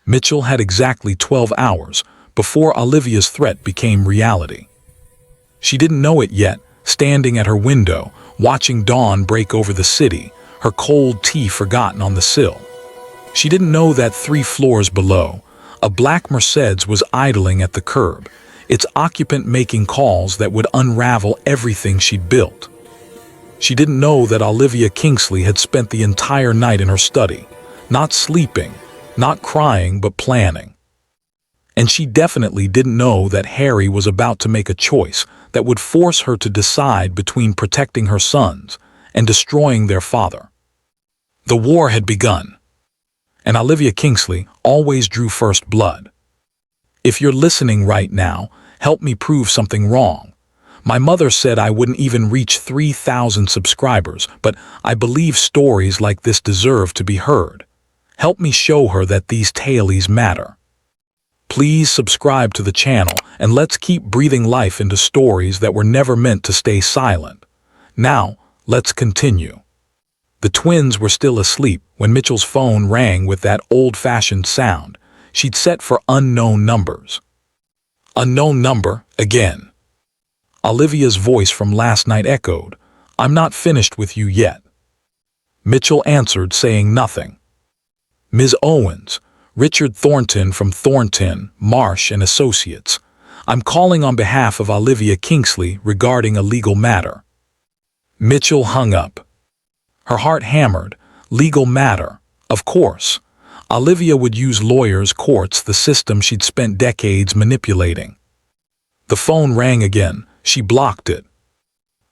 Mitchell had exactly 12 hours before Olivia's threat became reality. She didn't know it yet, standing at her window, watching dawn break over the city, her cold tea forgotten on the sill. She didn't know that 3 floors below, a black Mercedes was idling at the curb, its occupant making calls that would unravel everything she'd built. She didn't know that Olivia Kingsley had spent the entire night in her study, not sleeping, not crying, but planning. And she definitely didn't know that Harry was about to make a choice that would force her to decide between protecting her sons and destroying their father. The war had begun, and Olivia Kingsley always drew first blood. If you're listening right now, help me prove something wrong. My mother said I wouldn't even reach 3,000 subscribers, but I believe stories like this deserve to be heard. Help me show her that these tales matter. Please subscribe to the channel and let's keep breathing life into stories that were never meant to stay silent. Now, let's continue. The twins were still asleep when Mitchell's phone rang with that old-fashioned sound she'd set for unknown numbers. Unknown number, again. Olivia's voice from last night echoed, "I'm not finished with you yet." Mitchell answered, saying nothing. "Ms. Owens, Richard Thornton from Thornton, Marsh and Associates. I'm calling on behalf of Olivia Kingsley regarding a legal matter." Mitchell hung up. Her heart hammered. Legal matter, of course. Olivia would use lawyers, courts, the system she'd spent decades manipulating. The phone rang again. She blocked it.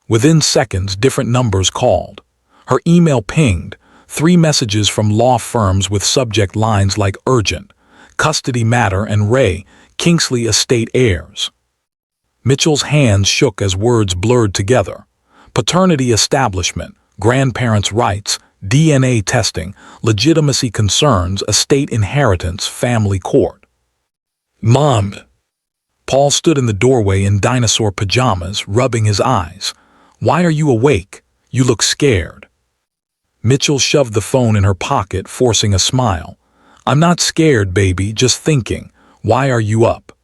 Within seconds, different numbers called. Her email pinged. 3 messages from law firms with subject lines like urgent, custody matter, and Ray, Kingsley estate heirs. Mitchell's hands shook as words blurred together. Paternity establishment, grandparents' rights, DNA testing, legitimacy concerns, estate inheritance, family court. "Mom!" Paul stood in the doorway in dinosaur pajamas, rubbing his eyes. "Why are you awake? You look scared." Mitchell shoved the phone in her pocket, forcing a smile. "I'm not scared, baby, just thinking. Why are you up?"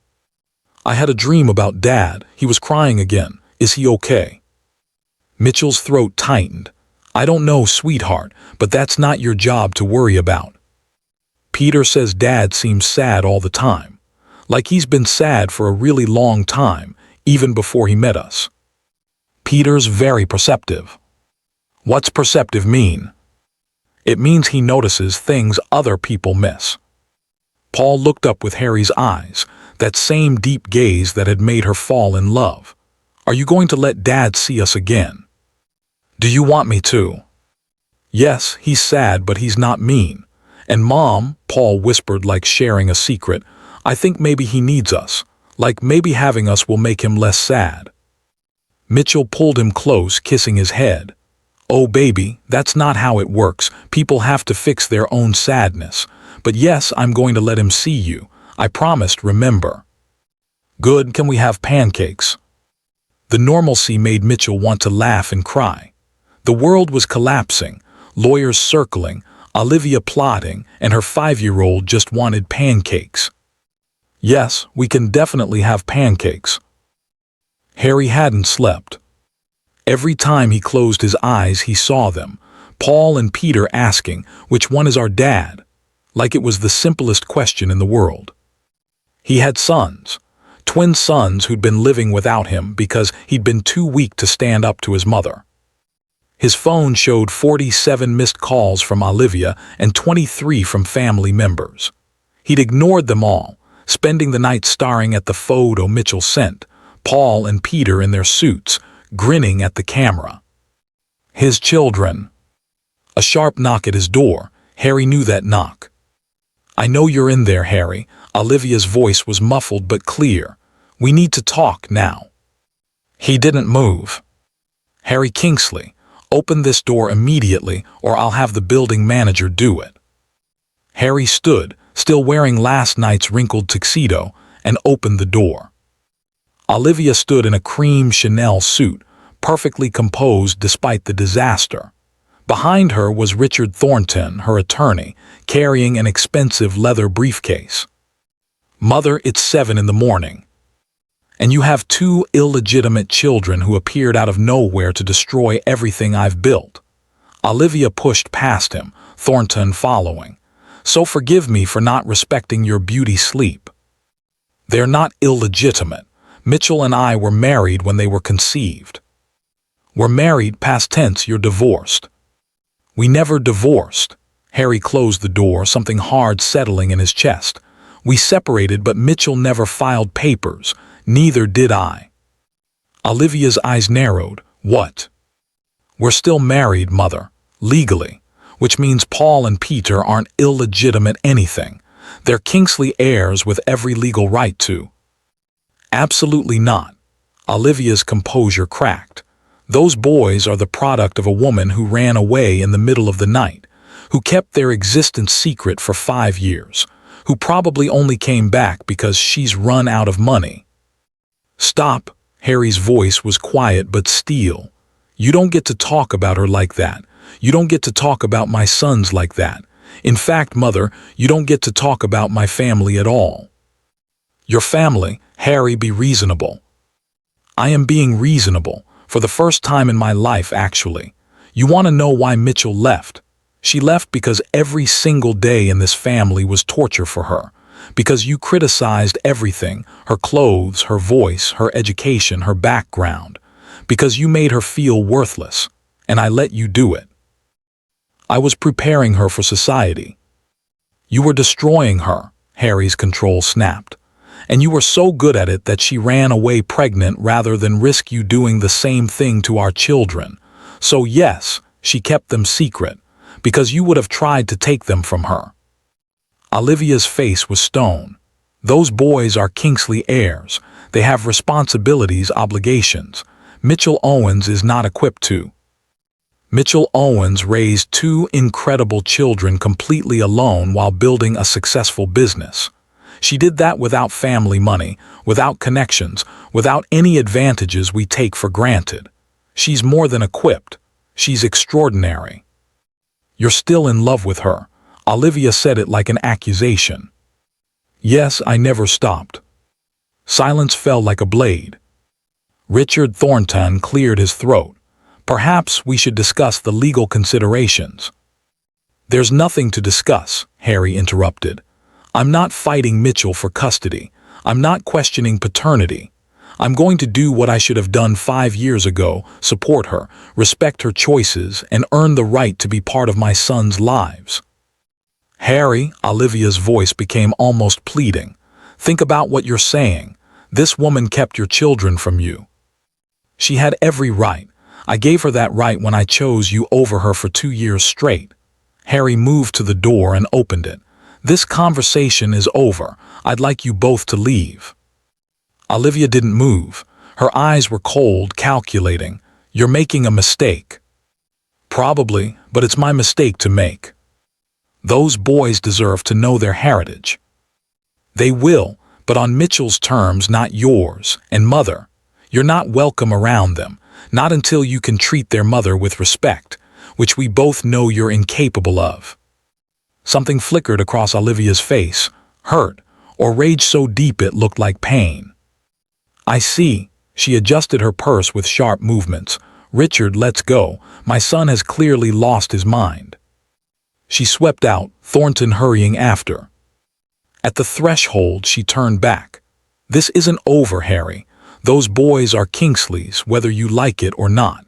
"I had a dream about Dad. He was crying again. Is he okay?" Mitchell's throat tightened. "I don't know, sweetheart, but that's not your job to worry about. Peter says Dad seems sad all the time. Like he's been sad for a really long time, even before he met us." "Peter's very perceptive." "What's perceptive mean?" "It means he notices things other people miss." Paul looked up with Harry's eyes, that same deep gaze that had made her fall in love. "Are you going to let Dad see us again?" "Do you want me to?" "Yes, he's sad, but he's not mean. And Mom," Paul whispered like sharing a secret, "I think maybe he needs us. Like maybe having us will make him less sad." Mitchell pulled him close, kissing his head. "Oh baby, that's not how it works. People have to fix their own sadness. But yes, I'm going to let him see you. I promised, remember." "Good, can we have pancakes?" The normalcy made Mitchell want to laugh and cry. The world was collapsing, lawyers circling, Olivia plotting, and her 5-year-old just wanted pancakes. "Yes, we can definitely have pancakes." Harry hadn't slept. Every time he closed his eyes, he saw them, Paul and Peter asking, "Which one is our dad?" Like it was the simplest question in the world. He had sons, twin sons who'd been living without him because he'd been too weak to stand up to his mother. His phone showed 47 missed calls from Olivia and 23 from family members. He'd ignored them all, spending the night staring at the photo Mitchell sent, Paul and Peter in their suits, grinning at the camera. His children. A sharp knock at his door. Harry knew that knock. "I know you're in there, Harry." Olivia's voice was muffled but clear. "We need to talk now." He didn't move. "Harry Kingsley, open this door immediately or I'll have the building manager do it." Harry stood, still wearing last night's wrinkled tuxedo, and opened the door. Olivia stood in a cream Chanel suit, perfectly composed despite the disaster. Behind her was Richard Thornton, her attorney, carrying an expensive leather briefcase. "Mother, it's 7 in the morning. And you have 2 illegitimate children who appeared out of nowhere to destroy everything I've built." Olivia pushed past him, Thornton following. "So forgive me for not respecting your beauty sleep." "They're not illegitimate. Michel and I were married when they were conceived." "We're married, past tense, you're divorced." "We never divorced." Harry closed the door, something hard settling in his chest. "We separated, but Michel never filed papers. Neither did I." Olivia's eyes narrowed. "What?" "We're still married, Mother, legally, which means Paul and Peter aren't illegitimate anything. They're Kingsley heirs with every legal right to." "Absolutely not." Olivia's composure cracked. "Those boys are the product of a woman who ran away in the middle of the night, who kept their existence secret for 5 years, who probably only came back because she's run out of money." "Stop." Harry's voice was quiet but steel. "You don't get to talk about her like that. You don't get to talk about my sons like that. In fact, Mother, you don't get to talk about my family at all." "Your family?" "Harry, be reasonable." "I am being reasonable, for the first time in my life, actually. You want to know why Michel left? She left because every single day in this family was torture for her. Because you criticized everything, her clothes, her voice, her education, her background. Because you made her feel worthless, and I let you do it. I was preparing her for society. You were destroying her." Harry's control snapped. "And you were so good at it that she ran away pregnant rather than risk you doing the same thing to our children. So yes, she kept them secret, because you would have tried to take them from her." Olivia's face was stone. "Those boys are Kingsley heirs. They have responsibilities, obligations. Michel Owens is not equipped to." "Michel Owens raised 2 incredible children completely alone while building a successful business. She did that without family money, without connections, without any advantages we take for granted. She's more than equipped. She's extraordinary." "You're still in love with her." Olivia said it like an accusation. "Yes, I never stopped." Silence fell like a blade. Richard Thornton cleared his throat. "Perhaps we should discuss the legal considerations." "There's nothing to discuss," Harry interrupted. "I'm not fighting Michel for custody. I'm not questioning paternity. I'm going to do what I should have done 5 years ago, support her, respect her choices, and earn the right to be part of my sons' lives." "Harry," Olivia's voice became almost pleading, "think about what you're saying. This woman kept your children from you. She had every right. I gave her that right when I chose you over her for 2 years straight." Harry moved to the door and opened it. "This conversation is over. I'd like you both to leave." Olivia didn't move. Her eyes were cold, calculating. "You're making a mistake." "Probably, but it's my mistake to make. Those boys deserve to know their heritage." "They will, but on Mitchell's terms, not yours. And Mother, you're not welcome around them, not until you can treat their mother with respect, which we both know you're incapable of." Something flickered across Olivia's face, hurt, or rage so deep it looked like pain. "I see." She adjusted her purse with sharp movements. "Richard, let's go. My son has clearly lost his mind." She swept out, Thornton hurrying after. At the threshold, she turned back. "This isn't over, Harry. Those boys are Kingsleys, whether you like it or not,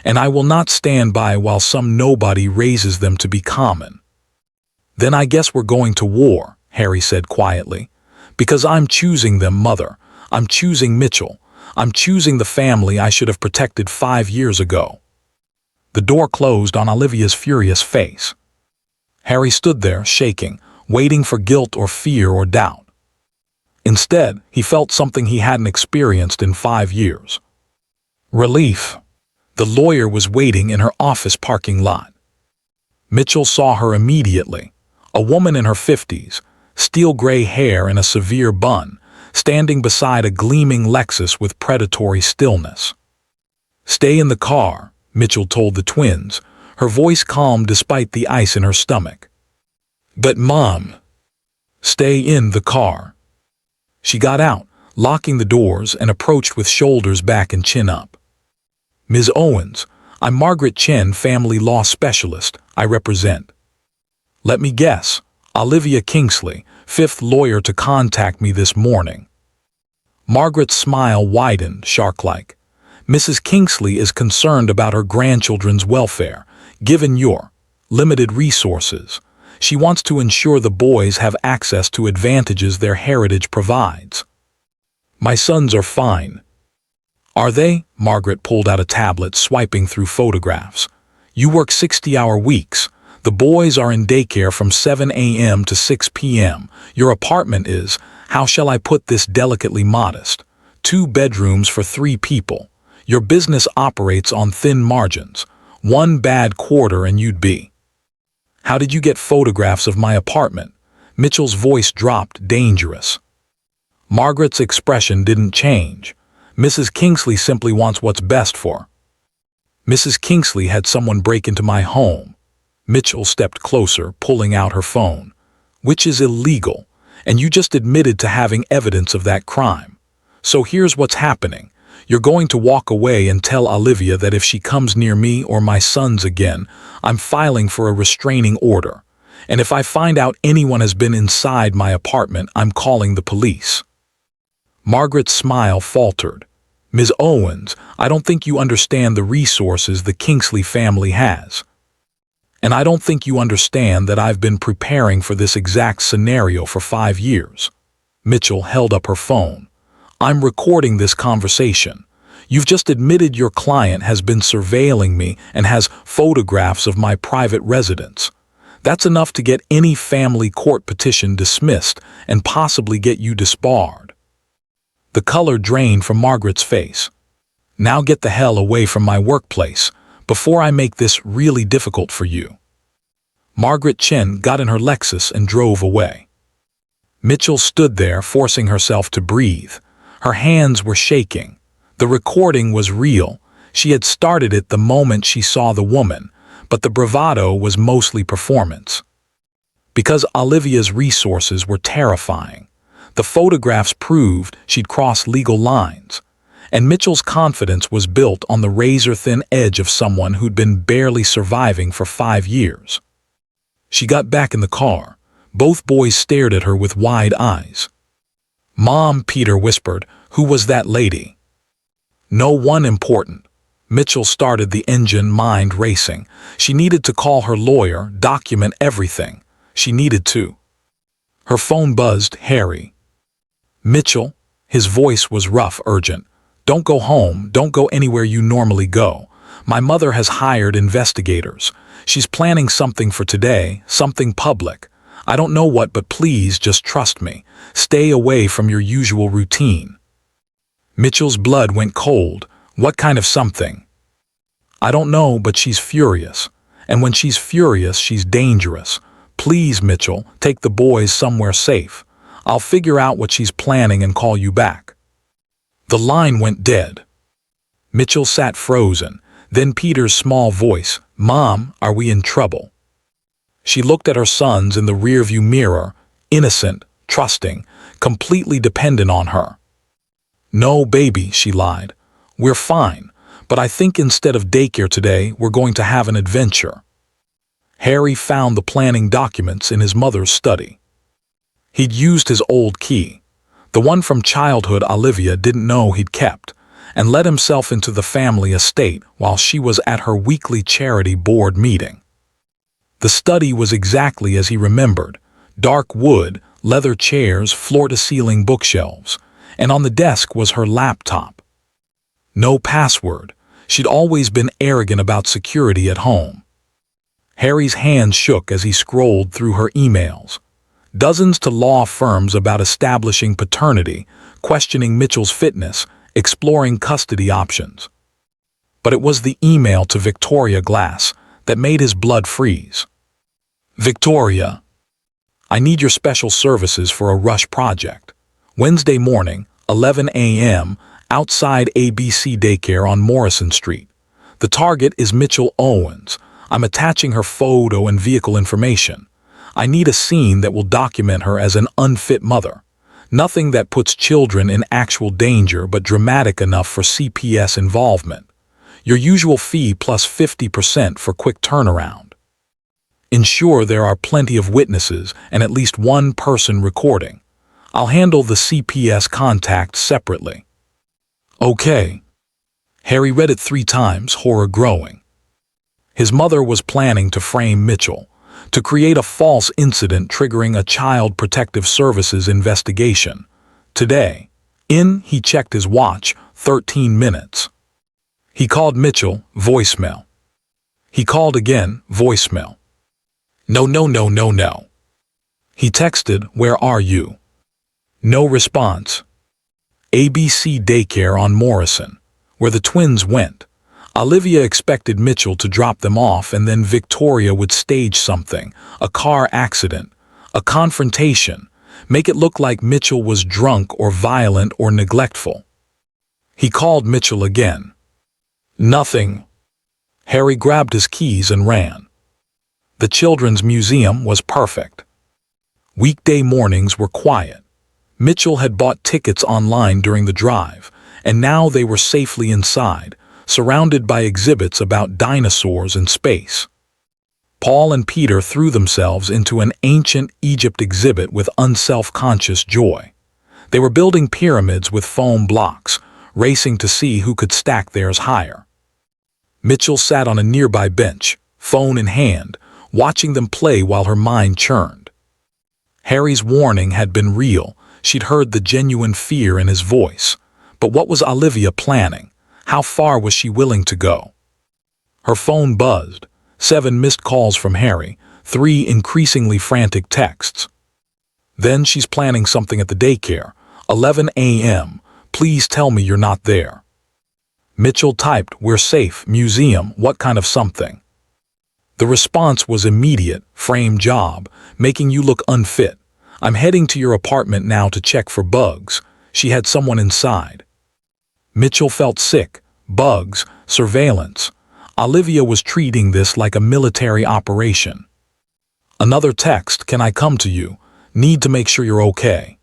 and I will not stand by while some nobody raises them to be common." "Then I guess we're going to war," Harry said quietly. "Because I'm choosing them, Mother. I'm choosing Michel. I'm choosing the family I should have protected 5 years ago." The door closed on Olivia's furious face. Harry stood there, shaking, waiting for guilt or fear or doubt. Instead, he felt something he hadn't experienced in 5 years. Relief. The lawyer was waiting in her office parking lot. Michel saw her immediately. A woman in her 50s, steel-gray hair and a severe bun, standing beside a gleaming Lexus with predatory stillness. "Stay in the car," Michel told the twins. her voice calm despite the ice in her stomach. "But Mom." "Stay in the car." She got out, locking the doors, and approached with shoulders back and chin up. "Ms. Owens, I'm Margaret Chen, family law specialist. I represent." "Let me guess. Olivia Kingsley, fifth lawyer to contact me this morning." Margaret's smile widened, shark-like. "Mrs. Kingsley is concerned about her grandchildren's welfare, given your limited resources. She wants to ensure the boys have access to advantages their heritage provides." "My sons are fine." "Are they?" Margaret pulled out a tablet, swiping through photographs. "You work 60-hour weeks. The boys are in daycare from 7 a.m. to 6 p.m. Your apartment is, how shall I put this delicately, modest? 2 bedrooms for 3 people. Your business operates on thin margins. 1 bad quarter and you'd be." "How did you get photographs of my apartment?" Mitchell's voice dropped, dangerous. Margaret's expression didn't change. "Mrs. Kingsley simply wants what's best for." "Mrs. Kingsley had someone break into my home." Mitchell stepped closer, pulling out her phone. "Which is illegal, and you just admitted to having evidence of that crime. So here's what's happening. You're going to walk away and tell Olivia that if she comes near me or my sons again, I'm filing for a restraining order. And if I find out anyone has been inside my apartment, I'm calling the police." Margaret's smile faltered. "Ms. Owens, I don't think you understand the resources the Kingsley family has. And I don't think you understand that I've been preparing for this exact scenario for 5 years." Mitchell held up her phone. "I'm recording this conversation. You've just admitted your client has been surveilling me and has photographs of my private residence. That's enough to get any family court petition dismissed and possibly get you disbarred." The color drained from Margaret's face. "Now get the hell away from my workplace before I make this really difficult for you." Margaret Chen got in her Lexus and drove away. Mitchell stood there, forcing herself to breathe. Her hands were shaking. The recording was real. She had started it the moment she saw the woman, but the bravado was mostly performance. Because Olivia's resources were terrifying. The photographs proved she'd crossed legal lines. And Mitchell's confidence was built on the razor-thin edge of someone who'd been barely surviving for 5 years. She got back in the car. Both boys stared at her with wide eyes. "Mom," Peter whispered, "who was that lady?" "No one important." Mitchell started the engine, mind racing. She needed to call her lawyer, document everything. She needed to. Her phone buzzed. "Harry." "Mitchell?" His voice was rough, urgent. "Don't go home. Don't go anywhere you normally go. My mother has hired investigators. She's planning something for today, something public. I don't know what, but please just trust me. Stay away from your usual routine." Mitchell's blood went cold. "What kind of something?" "I don't know, but she's furious. And when she's furious, she's dangerous. Please, Mitchell, take the boys somewhere safe. I'll figure out what she's planning and call you back." The line went dead. Mitchell sat frozen. Then Peter's small voice, "Mom, are we in trouble?" She looked at her sons in the rearview mirror, innocent, trusting, completely dependent on her. "No, baby," she lied. "We're fine, but I think instead of daycare today, we're going to have an adventure." Harry found the planning documents in his mother's study. He'd used his old key, the one from childhood Olivia didn't know he'd kept, and let himself into the family estate while she was at her weekly charity board meeting. The study was exactly as he remembered: dark wood, leather chairs, floor-to-ceiling bookshelves, and on the desk was her laptop. No password. She'd always been arrogant about security at home. Harry's hands shook as he scrolled through her emails. Dozens to law firms about establishing paternity, questioning Mitchell's fitness, exploring custody options. But it was the email to Victoria Glass that made his blood freeze. "Victoria, I need your special services for a rush project. Wednesday morning, 11 a.m., outside ABC Daycare on Morrison Street. The target is Michel Owens. I'm attaching her photo and vehicle information. I need a scene that will document her as an unfit mother. Nothing that puts children in actual danger, but dramatic enough for CPS involvement. Your usual fee plus 50% for quick turnaround. Ensure there are plenty of witnesses and at least one person recording. I'll handle the CPS contacts separately. Okay. Harry read it 3 times, horror growing. His mother was planning to frame Michel, to create a false incident triggering a Child Protective Services investigation. Today, he checked his watch, 13 minutes. He called Michel, voicemail. He called again, voicemail. No. He texted, where are you? No response. ABC Daycare on Morrison, where the twins went. Olivia expected Michel to drop them off and then Victoria would stage something, a car accident, a confrontation, make it look like Michel was drunk or violent or neglectful. He called Michel again. Nothing. Harry grabbed his keys and ran. The Children's Museum was perfect. Weekday mornings were quiet. Michel had bought tickets online during the drive, and now they were safely inside, surrounded by exhibits about dinosaurs and space. Paul and Peter threw themselves into an ancient Egypt exhibit with unself-conscious joy. They were building pyramids with foam blocks, racing to see who could stack theirs higher. Michel sat on a nearby bench, phone in hand, watching them play while her mind churned. Harry's warning had been real. She'd heard the genuine fear in his voice. But what was Olivia planning? How far was she willing to go? Her phone buzzed. 7 missed calls from Harry, 3 increasingly frantic texts. Then she's planning something at the daycare. 11 a.m. Please tell me you're not there. Michel typed, we're safe, museum, what kind of something? The response was immediate, frame job, making you look unfit. I'm heading to your apartment now to check for bugs. She had someone inside. Michel felt sick. Bugs, surveillance. Olivia was treating this like a military operation. Another text, can I come to you? Need to make sure you're okay.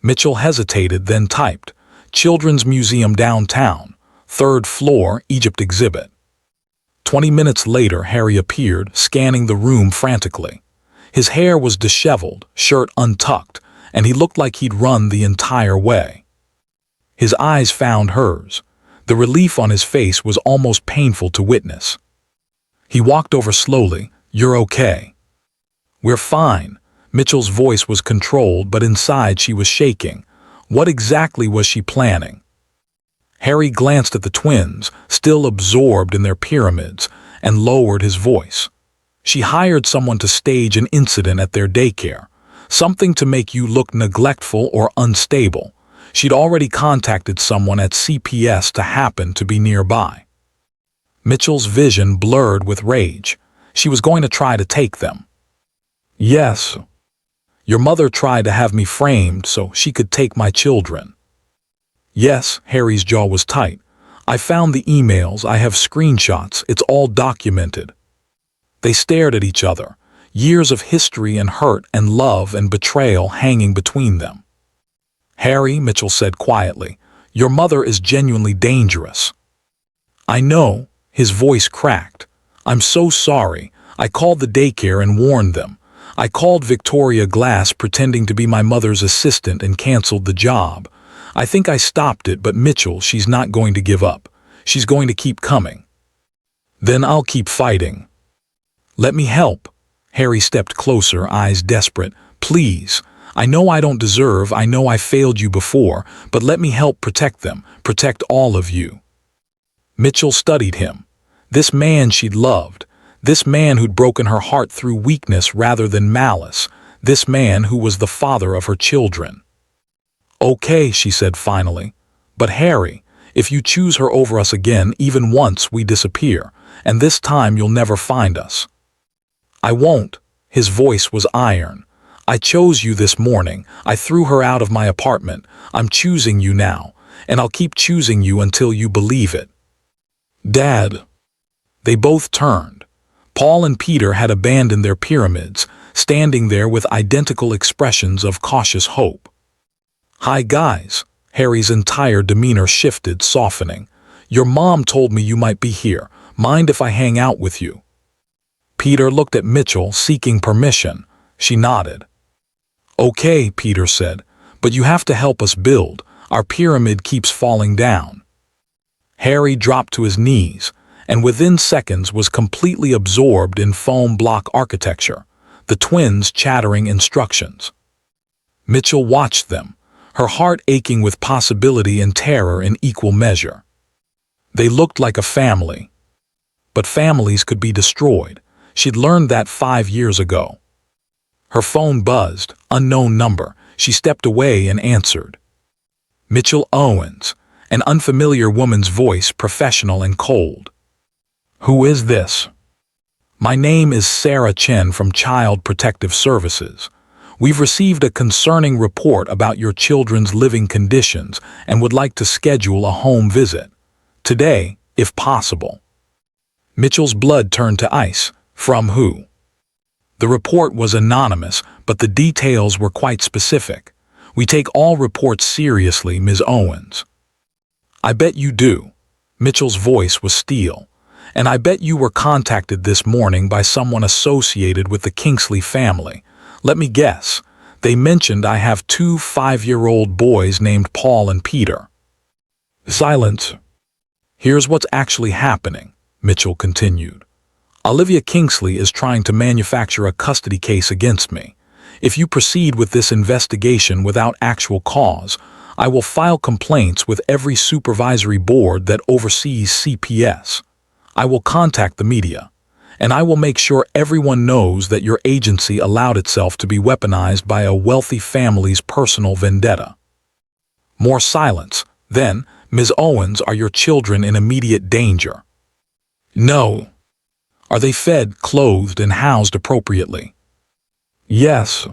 Michel hesitated, then typed, Children's Museum downtown, 3rd floor, Egypt exhibit. 20 minutes later, Harry appeared, scanning the room frantically. His hair was disheveled, shirt untucked, and he looked like he'd run the entire way. His eyes found hers. The relief on his face was almost painful to witness. He walked over slowly. You're okay. We're fine. Michel's voice was controlled, but inside she was shaking. What exactly was she planning? Harry glanced at the twins, still absorbed in their pyramids, and lowered his voice. She hired someone to stage an incident at their daycare, something to make you look neglectful or unstable. She'd already contacted someone at CPS to happen to be nearby. Michel's vision blurred with rage. She was going to try to take them. Yes. Your mother tried to have me framed so she could take my children. Yes, Harry's jaw was tight. I found the emails, I have screenshots, it's all documented. They stared at each other, years of history and hurt and love and betrayal hanging between them. Harry, Michel said quietly, your mother is genuinely dangerous. I know, his voice cracked. I'm so sorry. I called the daycare and warned them. I called Victoria Glass pretending to be my mother's assistant and canceled the job. I think I stopped it, but Michel, she's not going to give up. She's going to keep coming. Then I'll keep fighting. Let me help. Harry stepped closer, eyes desperate. Please. I know I don't deserve, I know I failed you before, but let me help protect them, protect all of you. Michel studied him. This man she'd loved. This man who'd broken her heart through weakness rather than malice. This man who was the father of her children. Okay, she said finally. But Harry, if you choose her over us again, even once, we disappear, and this time you'll never find us. I won't. His voice was iron. I chose you this morning. I threw her out of my apartment. I'm choosing you now, and I'll keep choosing you until you believe it. Dad. They both turned. Paul and Peter had abandoned their pyramids, standing there with identical expressions of cautious hope. "Hi guys." Harry's entire demeanor shifted, softening. "Your mom told me you might be here. Mind if I hang out with you?" Peter looked at Michel, seeking permission. She nodded. "Okay," Peter said, "but you have to help us build. Our pyramid keeps falling down." Harry dropped to his knees, and within seconds was completely absorbed in foam block architecture, the twins chattering instructions. Michel watched them, her heart aching with possibility and terror in equal measure. They looked like a family. But families could be destroyed. She'd learned that 5 years ago. Her phone buzzed, unknown number. She stepped away and answered. Michel Owens, an unfamiliar woman's voice, professional and cold. "Who is this?" "My name is Sarah Chen from Child Protective Services. We've received a concerning report about your children's living conditions and would like to schedule a home visit. Today, if possible." Mitchell's blood turned to ice. From who? The report was anonymous, but the details were quite specific. "We take all reports seriously, Ms. Owens." "I bet you do." Mitchell's voice was steel. "And I bet you were contacted this morning by someone associated with the Kingsley family. Let me guess. They mentioned I have 2 5-year-old boys named Paul and Peter." Silence. "Here's what's actually happening," Michel continued. "Olivia Kingsley is trying to manufacture a custody case against me. If you proceed with this investigation without actual cause, I will file complaints with every supervisory board that oversees CPS. I will contact the media, and I will make sure everyone knows that your agency allowed itself to be weaponized by a wealthy family's personal vendetta." More silence. Then, "Ms. Owens, are your children in immediate danger?" "No." "Are they fed, clothed, and housed appropriately?" "Yes."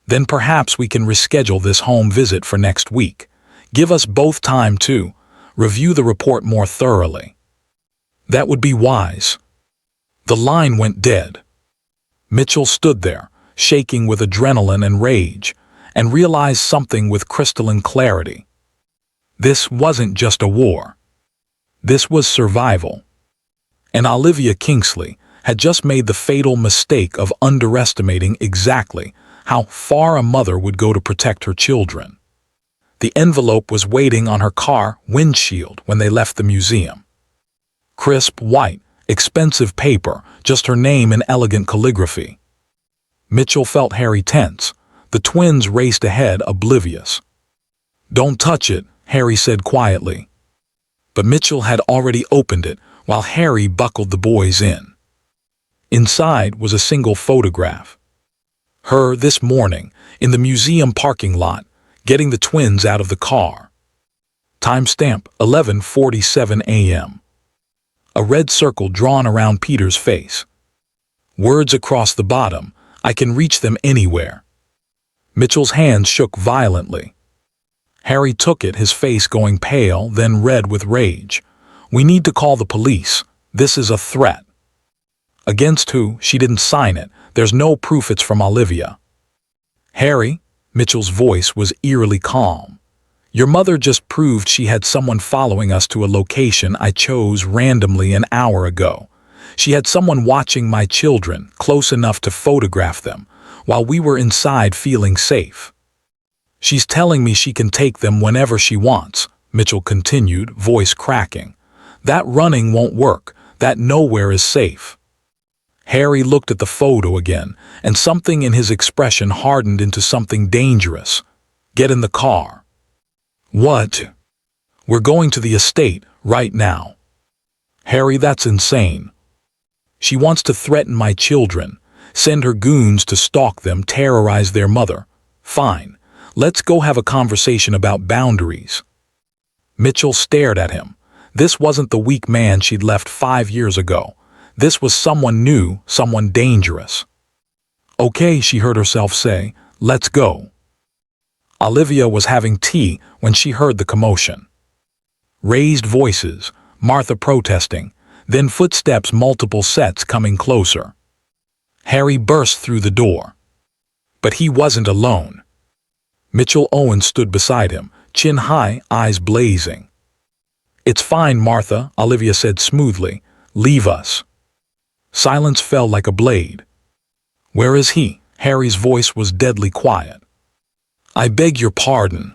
"Then perhaps we can reschedule this home visit for next week. Give us both time to review the report more thoroughly." "That would be wise." The line went dead. Michel stood there, shaking with adrenaline and rage, and realized something with crystalline clarity. This wasn't just a war. This was survival. And Olivia Kingsley had just made the fatal mistake of underestimating exactly how far a mother would go to protect her children. The envelope was waiting on her car windshield when they left the museum. Crisp, white, expensive paper, just her name in elegant calligraphy. Michel felt Harry tense. The twins raced ahead, oblivious. "Don't touch it," Harry said quietly. But Michel had already opened it while Harry buckled the boys in. Inside was a single photograph. Her this morning, in the museum parking lot, getting the twins out of the car. Timestamp 11:47 a.m. A red circle drawn around Peter's face. Words across the bottom, "I can reach them anywhere." Mitchell's hands shook violently. Harry took it, his face going pale, then red with rage. "We need to call the police. This is a threat." "Against who?" "She didn't sign it. There's no proof it's from Olivia." "Harry," Mitchell's voice was eerily calm. "Your mother just proved she had someone following us to a location I chose randomly an hour ago. She had someone watching my children, close enough to photograph them, while we were inside feeling safe. She's telling me she can take them whenever she wants," Michel continued, voice cracking. "That running won't work. That nowhere is safe." Harry looked at the photo again, and something in his expression hardened into something dangerous. "Get in the car." "What?" "We're going to the estate, right now." "Harry, that's insane." "She wants to threaten my children, send her goons to stalk them, terrorize their mother." "Fine. Let's go have a conversation about boundaries." Michel stared at him. This wasn't the weak man she'd left 5 years ago. This was someone new, someone dangerous. "Okay," she heard herself say, "let's go." Olivia was having tea when she heard the commotion. Raised voices, Martha protesting, then footsteps multiple sets coming closer. Harry burst through the door. But he wasn't alone. Michel Owen stood beside him, chin high, eyes blazing. "It's fine, Martha," Olivia said smoothly. "Leave us." Silence fell like a blade. "Where is he?" Harry's voice was deadly quiet. "I beg your pardon."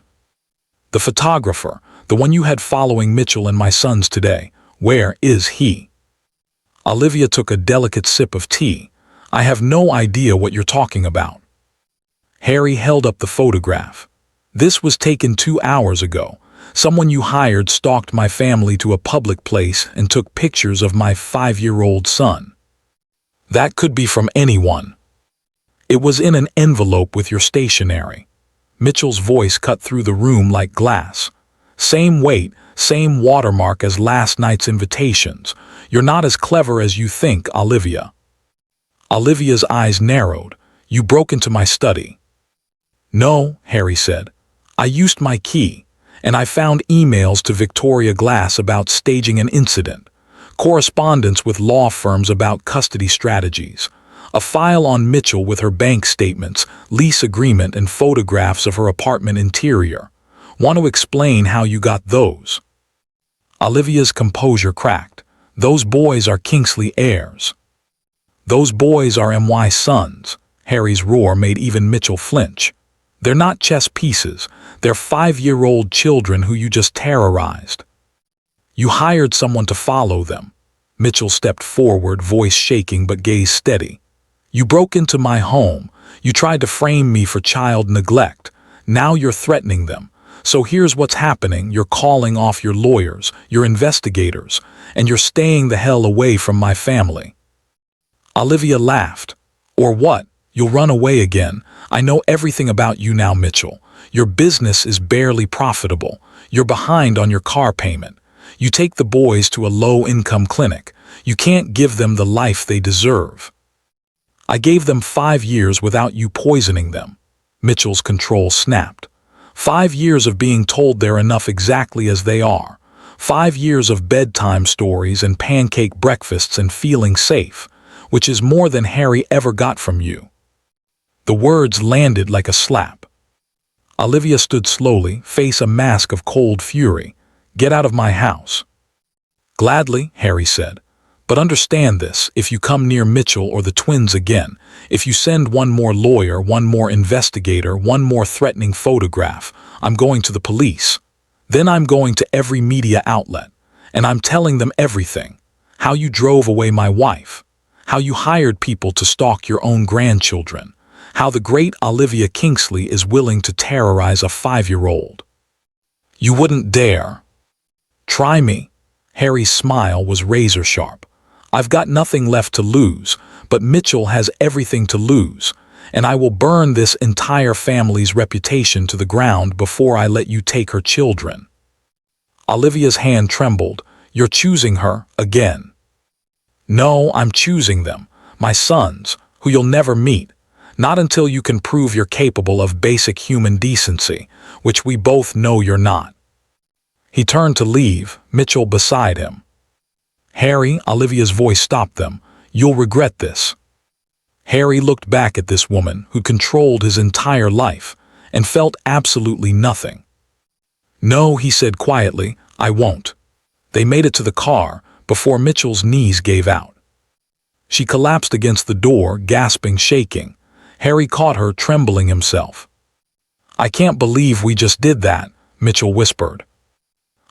"The photographer, the one you had following Michel and my sons today. Where is he?" Olivia took a delicate sip of tea. "I have no idea what you're talking about." Harry held up the photograph. "This was taken 2 hours ago. Someone you hired stalked my family to a public place and took pictures of my 5-year-old son. That could be from anyone. It was in an envelope with your stationery." Mitchell's voice cut through the room like glass. "Same weight, same watermark as last night's invitations. You're not as clever as you think, Olivia." Olivia's eyes narrowed. "You broke into my study." "No," Harry said. "I used my key, and I found emails to Victoria Glass about staging an incident, correspondence with law firms about custody strategies, a file on Michel with her bank statements, lease agreement, and photographs of her apartment interior. Want to explain how you got those?" Olivia's composure cracked. "Those boys are Kingsley heirs." "Those boys are MY sons." Harry's roar made even Michel flinch. "They're not chess pieces. They're 5-year-old children who you just terrorized." "You hired someone to follow them." Michel stepped forward, voice shaking but gaze steady. "You broke into my home. You tried to frame me for child neglect. Now you're threatening them. So here's what's happening. You're calling off your lawyers, your investigators, and you're staying the hell away from my family." Olivia laughed. "Or what? You'll run away again. I know everything about you now, Michel. Your business is barely profitable. You're behind on your car payment. You take the boys to a low-income clinic. You can't give them the life they deserve. I gave them 5 years without you poisoning them." Mitchell's control snapped. 5 years of being told they're enough exactly as they are. 5 years of bedtime stories and pancake breakfasts and feeling safe, which is more than Harry ever got from you. The words landed like a slap. Olivia stood slowly, face a mask of cold fury. "Get out of my house." "Gladly," Harry said. "But understand this, if you come near Michel or the twins again, if you send one more lawyer, one more investigator, one more threatening photograph, I'm going to the police. Then I'm going to every media outlet, and I'm telling them everything. How you drove away my wife. How you hired people to stalk your own grandchildren. How the great Olivia Kingsley is willing to terrorize a 5-year-old. You wouldn't dare." "Try me." Harry's smile was razor sharp. "I've got nothing left to lose, but Michel has everything to lose, and I will burn this entire family's reputation to the ground before I let you take her children." Olivia's hand trembled. "You're choosing her again." "No, I'm choosing them, my sons, who you'll never meet. Not until you can prove you're capable of basic human decency, which we both know you're not." He turned to leave, Michel beside him. "Harry," Olivia's voice stopped them, "you'll regret this." Harry looked back at this woman who controlled his entire life and felt absolutely nothing. "No," he said quietly, "I won't." They made it to the car before Mitchell's knees gave out. She collapsed against the door, gasping, shaking. Harry caught her, trembling himself. "I can't believe we just did that," Michel whispered.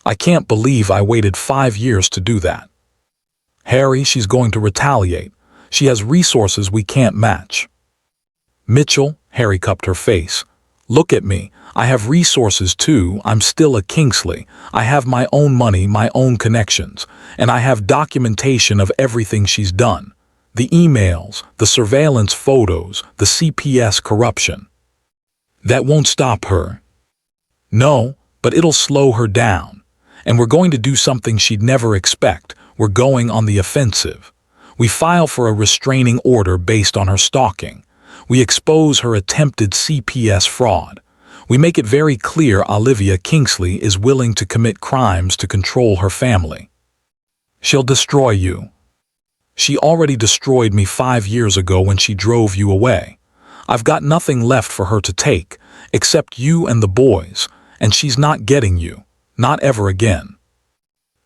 "I can't believe I waited 5 years to do that." "Harry, she's going to retaliate. She has resources we can't match." "Michel," Harry cupped her face. "Look at me. I have resources too. I'm still a Kingsley. I have my own money, my own connections, and I have documentation of everything she's done. The emails, the surveillance photos, the CPS corruption. That won't stop her." "No, but it'll slow her down. And we're going to do something she'd never expect. We're going on the offensive. We file for a restraining order based on her stalking. We expose her attempted CPS fraud. We make it very clear Olivia Kingsley is willing to commit crimes to control her family." She'll destroy you. She already destroyed me 5 years ago when she drove you away. I've got nothing left for her to take, except you and the boys, and she's not getting you. Not ever again.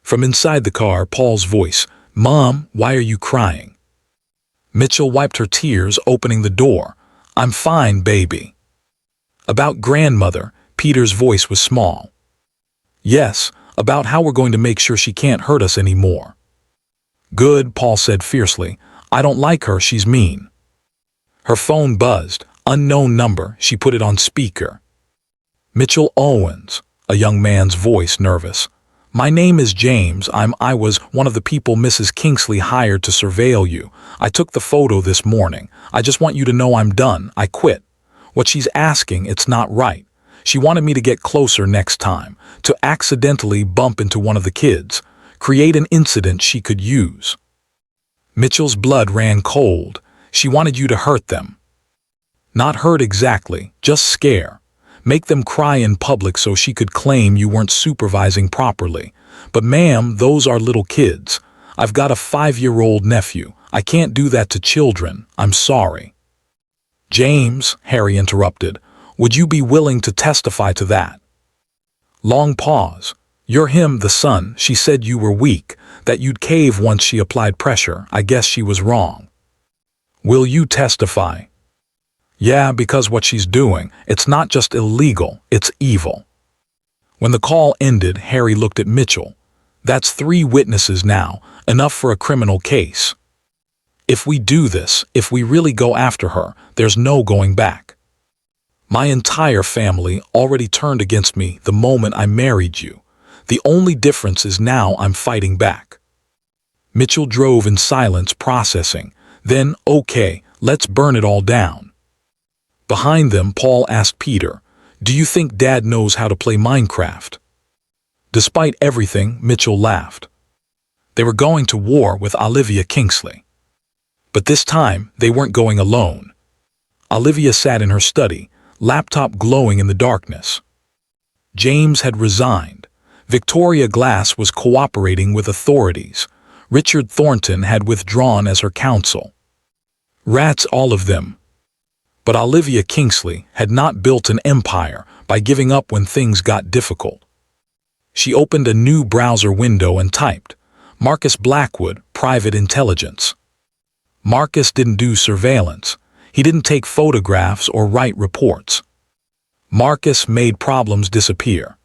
From inside the car, Paul's voice, "Mom, why are you crying?" Michel wiped her tears, opening the door. "I'm fine, baby." About grandmother, Peter's voice was small. "Yes, about how we're going to make sure she can't hurt us anymore." "Good," Paul said fiercely. "I don't like her, she's mean." Her phone buzzed. Unknown number. She put it on speaker. "Michel Owens," a young man's voice, nervous. "My name is James. I was one of the people Mrs. Kingsley hired to surveil you. I took the photo this morning. I just want you to know I'm done. I quit. What she's asking, it's not right. She wanted me to get closer next time, to accidentally bump into one of the kids, create an incident she could use." Mitchell's blood ran cold. She wanted you to hurt them. Not hurt exactly, just scare. Make them cry in public so she could claim you weren't supervising properly. But ma'am, those are little kids. I've got a 5-year-old nephew. I can't do that to children. I'm sorry. "James," Harry interrupted, "would you be willing to testify to that?" Long pause. "You're him, the son. She said you were weak, that you'd cave once she applied pressure. I guess she was wrong." "Will you testify?" "Yeah, because what she's doing, it's not just illegal, it's evil." When the call ended, Harry looked at Michel. "That's 3 witnesses now, enough for a criminal case. If we do this, if we really go after her, there's no going back. My entire family already turned against me the moment I married you. The only difference is now I'm fighting back." Michel drove in silence, processing. Then, "Okay, let's burn it all down." Behind them, Paul asked Peter, "Do you think Dad knows how to play Minecraft?" Despite everything, Michel laughed. They were going to war with Olivia Kingsley. But this time, they weren't going alone. Olivia sat in her study, laptop glowing in the darkness. James had resigned. Victoria Glass was cooperating with authorities. Richard Thornton had withdrawn as her counsel. Rats, all of them. But Olivia Kingsley had not built an empire by giving up when things got difficult. She opened a new browser window and typed, "Marcus Blackwood, Private Intelligence." Marcus didn't do surveillance. He didn't take photographs or write reports. Marcus made problems disappear.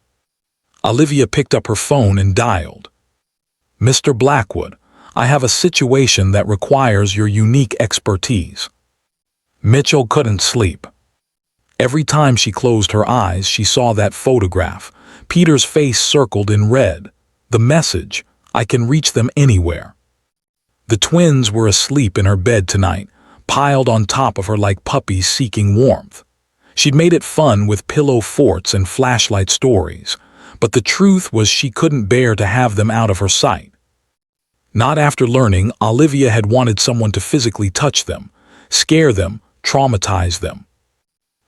Olivia picked up her phone and dialed. "Mr. Blackwood, I have a situation that requires your unique expertise." Michel couldn't sleep. Every time she closed her eyes, she saw that photograph. Peter's face circled in red. The message, "I can reach them anywhere." The twins were asleep in her bed tonight, piled on top of her like puppies seeking warmth. She'd made it fun with pillow forts and flashlight stories, but the truth was she couldn't bear to have them out of her sight. Not after learning Olivia had wanted someone to physically touch them, scare them, traumatize them.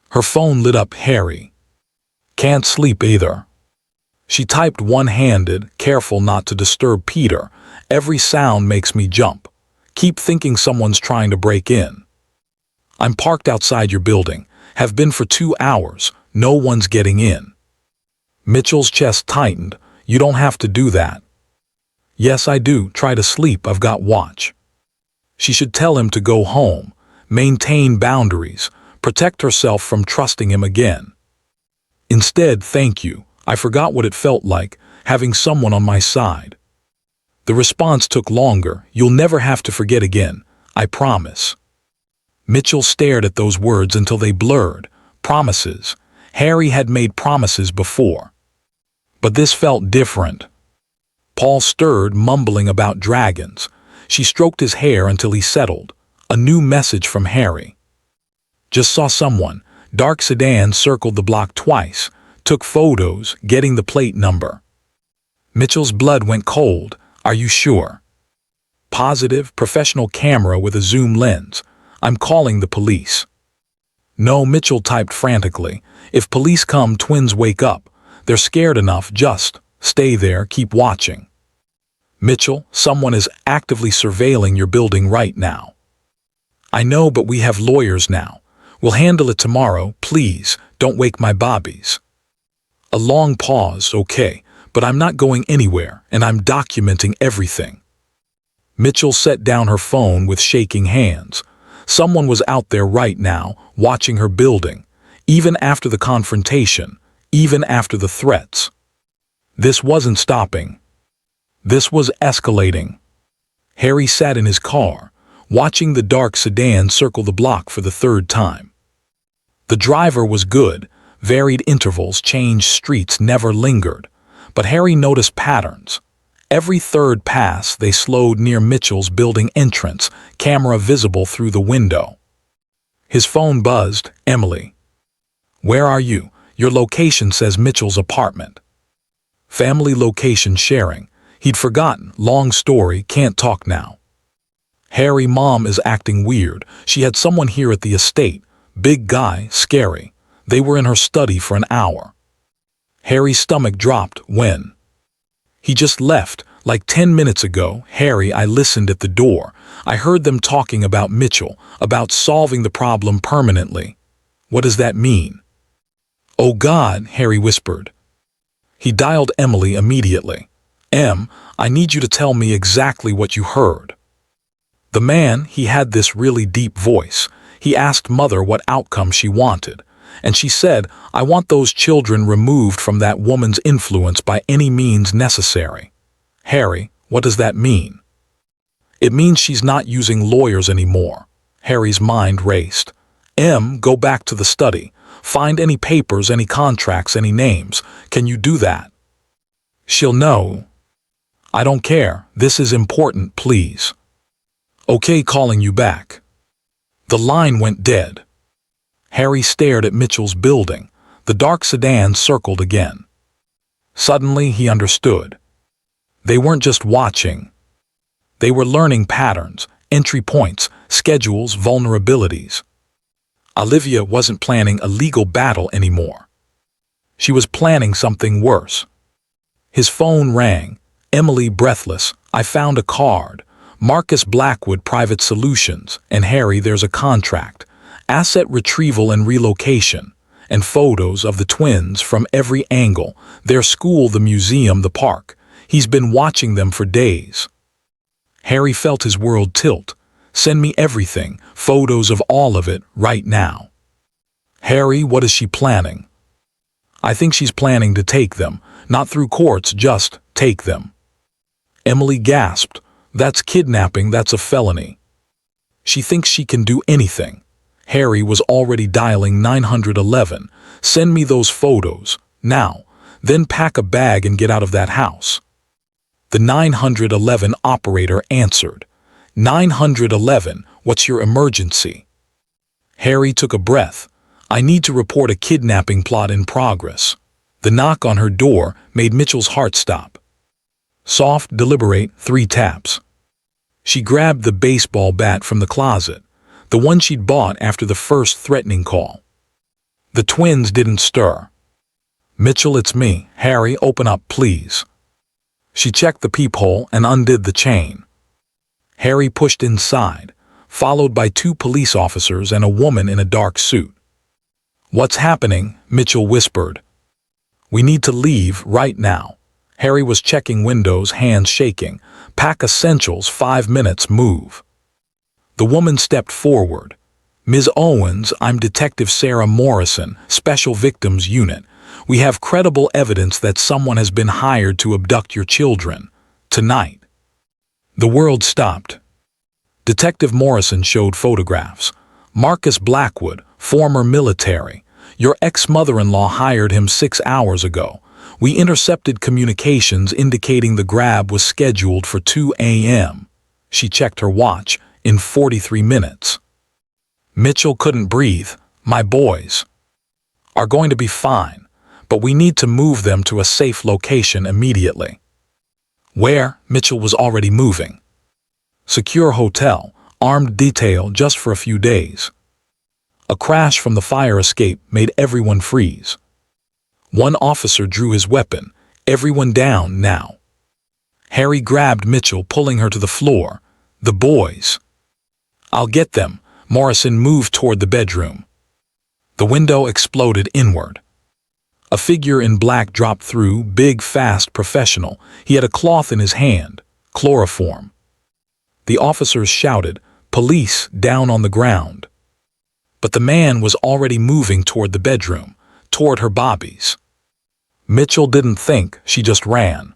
Her phone lit up. "Harry. Can't sleep either." She typed one-handed, careful not to disturb Peter. "Every sound makes me jump. Keep thinking someone's trying to break in. I'm parked outside your building. Have been for 2 hours. No one's getting in." Mitchell's chest tightened. "You don't have to do that." "Yes, I do. Try to sleep. I've got watch." She should tell him to go home, maintain boundaries, protect herself from trusting him again. Instead, "Thank you. I forgot what it felt like, having someone on my side." The response took longer. "You'll never have to forget again. I promise." Michel stared at those words until they blurred. Promises. Harry had made promises before. But this felt different. Paul stirred, mumbling about dragons. She stroked his hair until he settled. A new message from Harry. "Just saw someone. Dark sedan, circled the block twice. Took photos, getting the plate number." Mitchell's blood went cold. "Are you sure?" "Positive, professional camera with a zoom lens. I'm calling the police." "No," Michel typed frantically. "If police come, twins wake up. They're scared enough. Just stay there, keep watching." Mitchell, someone is actively surveilling your building right now. I know, but we have lawyers now. We'll handle it tomorrow, please, don't wake my bobbies. A long pause, okay, but I'm not going anywhere, and I'm documenting everything. Mitchell set down her phone with shaking hands. Someone was out there right now, watching her building, even after the confrontation, even after the threats. This wasn't stopping. This was escalating. Harry sat in his car, watching the dark sedan circle the block for the third time. The driver was good, varied intervals, changed streets, never lingered, but Harry noticed patterns. Every third pass, they slowed near Mitchell's building entrance, camera visible through the window. His phone buzzed. Emily. Where are you? Your location says Mitchell's apartment. Family location sharing. He'd forgotten. Long story, can't talk now. Harry, Mom is acting weird. She had someone here at the estate. Big guy, scary. They were in her study for an hour. Harry's stomach dropped. When? He just left, like 10 minutes ago. Harry, I listened at the door. I heard them talking about Mitchell, about solving the problem permanently. What does that mean? Oh God, Harry whispered. He dialed Emily immediately. I need you to tell me exactly what you heard. The man, he had this really deep voice. He asked Mother what outcome she wanted, and she said, I want those children removed from that woman's influence by any means necessary. Harry, what does that mean? It means she's not using lawyers anymore. Harry's mind raced. Go back to the study. Find any papers, any contracts, any names. Can you do that? She'll know. I don't care. This is important, please. Okay, calling you back. The line went dead. Harry stared at Mitchell's building. The dark sedan circled again. Suddenly he understood. They weren't just watching. They were learning patterns, entry points, schedules, vulnerabilities. Olivia wasn't planning a legal battle anymore. She was planning something worse. His phone rang. Emily, breathless. I found a card. Marcus Blackwood Private Solutions. And Harry, there's a contract. Asset retrieval and relocation. And photos of the twins from every angle. Their school, the museum, the park. He's been watching them for days. Harry felt his world tilt. Send me everything, photos of all of it, right now. Harry, what is she planning? I think she's planning to take them, not through courts, just take them. Emily gasped. That's kidnapping, that's a felony. She thinks she can do anything. Harry was already dialing 911. Send me those photos, now. Then pack a bag and get out of that house. The 911 operator answered. 911, what's your emergency? Harry took a breath. I need to report a kidnapping plot in progress. The knock on her door made Mitchell's heart stop. Soft, deliberate, 3 taps. She grabbed the baseball bat from the closet, the one she'd bought after the first threatening call. The twins didn't stir. Mitchell, it's me. Harry, open up, please. She checked the peephole and undid the chain. Harry pushed inside, followed by 2 police officers and a woman in a dark suit. What's happening? Mitchell whispered. We need to leave right now. Harry was checking windows, hands shaking. Pack essentials, 5 minutes, move. The woman stepped forward. Ms. Owens, I'm Detective Sarah Morrison, Special Victims Unit. We have credible evidence that someone has been hired to abduct your children. Tonight. The world stopped. Detective Morrison showed photographs. Marcus Blackwood, former military. Your ex-mother-in-law hired him 6 hours ago. We intercepted communications indicating the grab was scheduled for 2 a.m. She checked her watch. In 43 minutes. Mitchell couldn't breathe. My boys are going to be fine, but we need to move them to a safe location immediately. Where? Mitchell was already moving. Secure hotel, armed detail just for a few days. A crash from the fire escape made everyone freeze. One officer drew his weapon. Everyone down now. Harry grabbed Michel, pulling her to the floor. The boys. I'll get them. Morrison moved toward the bedroom. The window exploded inward. A figure in black dropped through, big, fast, professional. He had a cloth in his hand, chloroform. The officers shouted, "Police, down on the ground." But the man was already moving toward the bedroom, toward her bobbies. Michel didn't think, she just ran.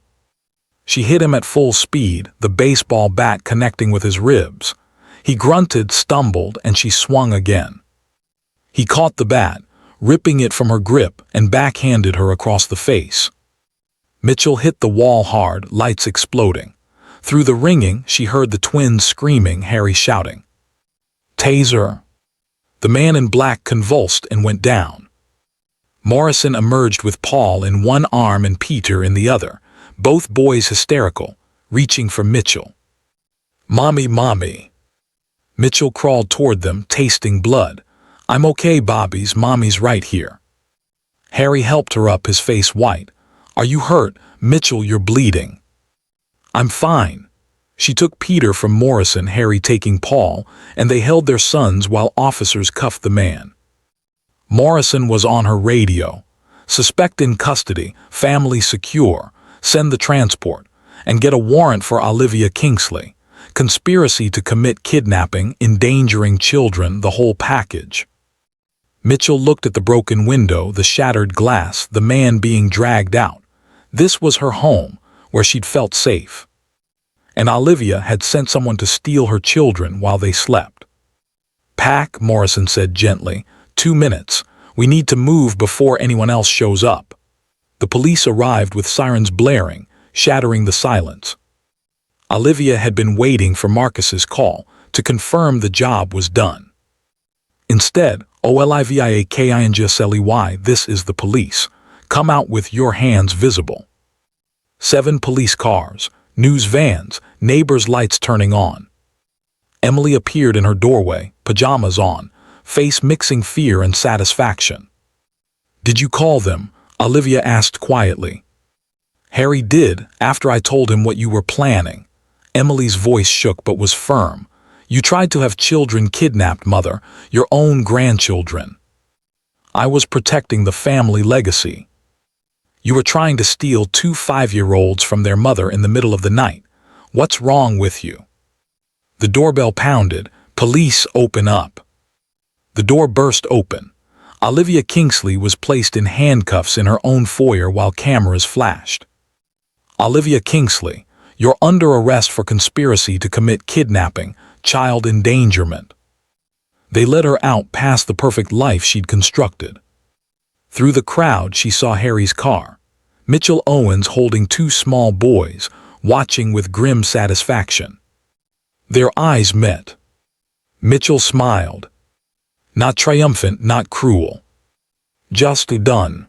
She hit him at full speed, the baseball bat connecting with his ribs. He grunted, stumbled, and she swung again. He caught the bat, ripping it from her grip, and backhanded her across the face. Michel hit the wall hard, lights exploding. Through the ringing, she heard the twins screaming, Harry shouting, "Taser!" The man in black convulsed and went down. Morrison emerged with Paul in one arm and Peter in the other, both boys hysterical, reaching for Michel. "Mommy, mommy." Michel crawled toward them, tasting blood. "I'm okay, Bobbies, mommy's right here." Harry helped her up, his face white. "Are you hurt? Michel, you're bleeding." "I'm fine." She took Peter from Morrison, Harry taking Paul, and they held their sons while officers cuffed the man. Morrison was on her radio. "Suspect in custody, family secure, send the transport, and get a warrant for Olivia Kingsley. Conspiracy to commit kidnapping, endangering children, the whole package." Michel looked at the broken window, the shattered glass, the man being dragged out. This was her home, where she'd felt safe. And Olivia had sent someone to steal her children while they slept. "Pack," Morrison said gently. 2 minutes. We need to move before anyone else shows up." The police arrived with sirens blaring, shattering the silence. Olivia had been waiting for Marcus's call to confirm the job was done. Instead, "Olivia, this is the police. Come out with your hands visible." 7 police cars, news vans, neighbors' lights turning on. Emily appeared in her doorway, pajamas on, face mixing fear and satisfaction. "Did you call them?" Olivia asked quietly. "Harry did, after I told him what you were planning." Emily's voice shook but was firm. "You tried to have children kidnapped, Mother, your own grandchildren." "I was protecting the family legacy." "You were trying to steal 2 5-year-olds from their mother in the middle of the night. What's wrong with you?" The doorbell pounded. "Police, open up." The door burst open. Olivia Kingsley was placed in handcuffs in her own foyer while cameras flashed. "Olivia Kingsley, you're under arrest for conspiracy to commit kidnapping, child endangerment." They led her out past the perfect life she'd constructed. Through the crowd, she saw Harry's car. Michel Owens holding 2 small boys, watching with grim satisfaction. Their eyes met. Michel smiled. Not triumphant, not cruel. Just done.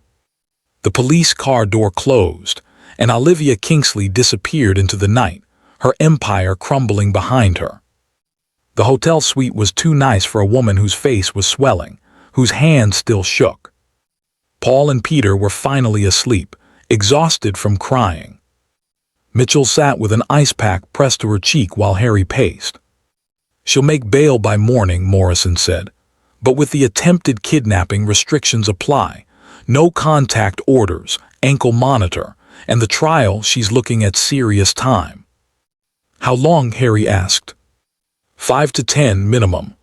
The police car door closed, and Olivia Kingsley disappeared into the night, her empire crumbling behind her. The hotel suite was too nice for a woman whose face was swelling, whose hands still shook. Paul and Peter were finally asleep, exhausted from crying. Michel sat with an ice pack pressed to her cheek while Harry paced. "She'll make bail by morning," Morrison said. "But with the attempted kidnapping, restrictions apply. No contact orders, ankle monitor, and the trial, she's looking at serious time." "How long?" Harry asked. 5 to 10 minimum."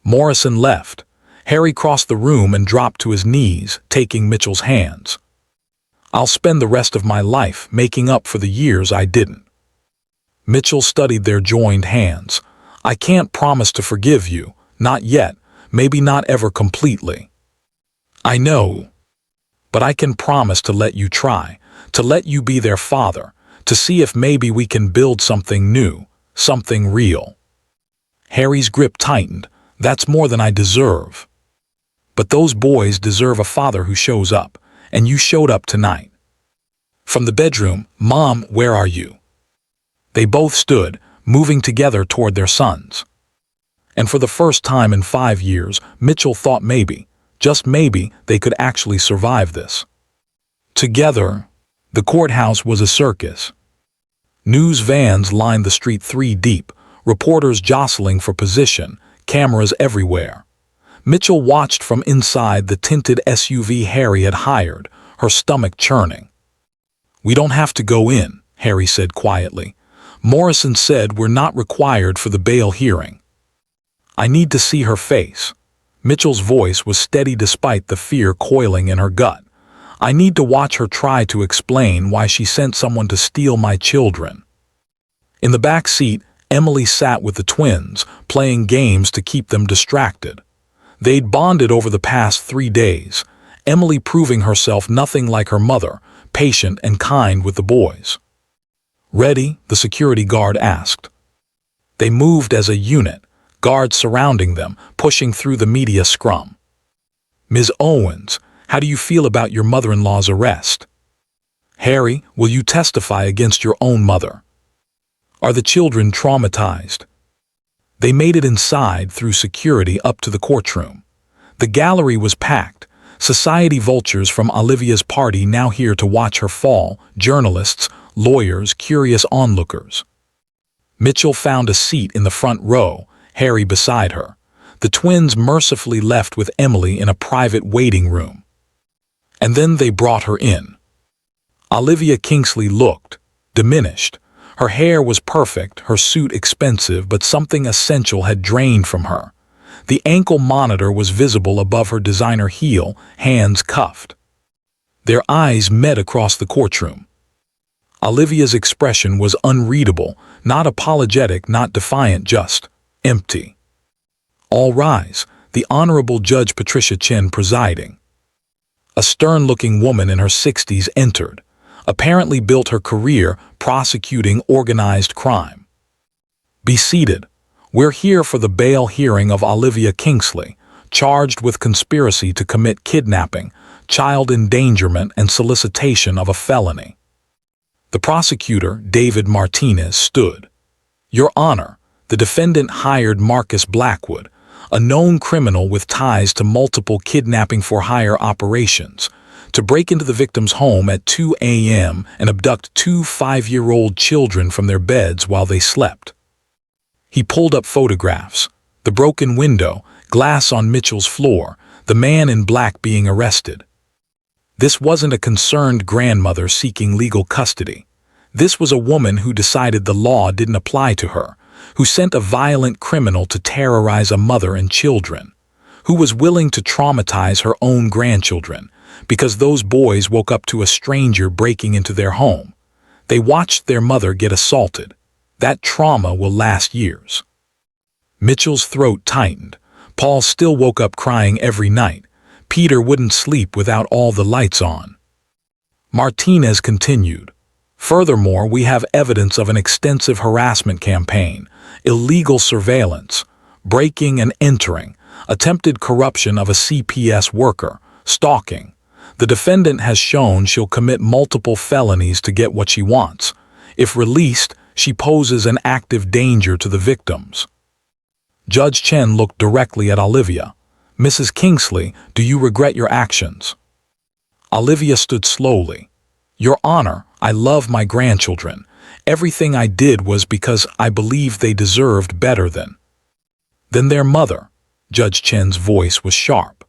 Morrison left. Harry crossed the room and dropped to his knees, taking Mitchell's hands. "I'll spend the rest of my life making up for the years I didn't." Michel studied their joined hands. "I can't promise to forgive you, not yet, maybe not ever completely." "I know. But I can promise to let you try, to let you be their father, to see if maybe we can build something new, something real." Harry's grip tightened. "That's more than I deserve. But those boys deserve a father who shows up, and you showed up tonight." From the bedroom, "Mom, where are you?" They both stood, moving together toward their sons. And for the first time in 5 years, Michel thought maybe, just maybe, they could actually survive this. Together. The courthouse was a circus. News vans lined the street 3 deep, reporters jostling for position, cameras everywhere. Michel watched from inside the tinted SUV Harry had hired, her stomach churning. "We don't have to go in," Harry said quietly. "Morrison said we're not required for the bail hearing." "I need to see her face." Mitchell's voice was steady despite the fear coiling in her gut. "I need to watch her try to explain why she sent someone to steal my children." In the back seat, Emily sat with the twins, playing games to keep them distracted. They'd bonded over the past 3 days, Emily proving herself nothing like her mother, patient and kind with the boys. "Ready?" the security guard asked. They moved as a unit, guards surrounding them, pushing through the media scrum. "Ms. Owens, how do you feel about your mother-in-law's arrest?" "Harry, will you testify against your own mother?" "Are the children traumatized?" They made it inside through security up to the courtroom. The gallery was packed, society vultures from Olivia's party now here to watch her fall, journalists, lawyers, curious onlookers. Michel found a seat in the front row, Harry beside her. The twins mercifully left with Emily in a private waiting room. And then they brought her in. Olivia Kingsley looked diminished. Her hair was perfect, her suit expensive, but something essential had drained from her. The ankle monitor was visible above her designer heel, hands cuffed. Their eyes met across the courtroom. Olivia's expression was unreadable, not apologetic, not defiant, just empty. "All rise," the Honorable Judge Patricia Chen presiding. A stern-looking woman in her 60s entered, apparently built her career prosecuting organized crime. "Be seated. We're here for the bail hearing of Olivia Kingsley, charged with conspiracy to commit kidnapping, child endangerment, and solicitation of a felony." The prosecutor, David Martinez, stood. "Your Honor, the defendant hired Marcus Blackwood, a known criminal with ties to multiple kidnapping-for-hire operations, to break into the victim's home at 2 a.m. and abduct 2 5-year-old children from their beds while they slept." He pulled up photographs. The broken window, glass on Mitchell's floor, the man in black being arrested. This wasn't a concerned grandmother seeking legal custody. This was a woman who decided the law didn't apply to her, who sent a violent criminal to terrorize a mother and children, who was willing to traumatize her own grandchildren because those boys woke up to a stranger breaking into their home. They watched their mother get assaulted. That trauma will last years. Mitchell's throat tightened. Paul still woke up crying every night. Peter wouldn't sleep without all the lights on. Martinez continued. "Furthermore, we have evidence of an extensive harassment campaign, illegal surveillance, breaking and entering, attempted corruption of a CPS worker, stalking. The defendant has shown she'll commit multiple felonies to get what she wants. If released, she poses an active danger to the victims." Judge Chen looked directly at Olivia. "Mrs. Kingsley, do you regret your actions?" Olivia stood slowly. "Your Honor, I love my grandchildren. Everything I did was because I believed they deserved better than their mother." Judge Chen's voice was sharp.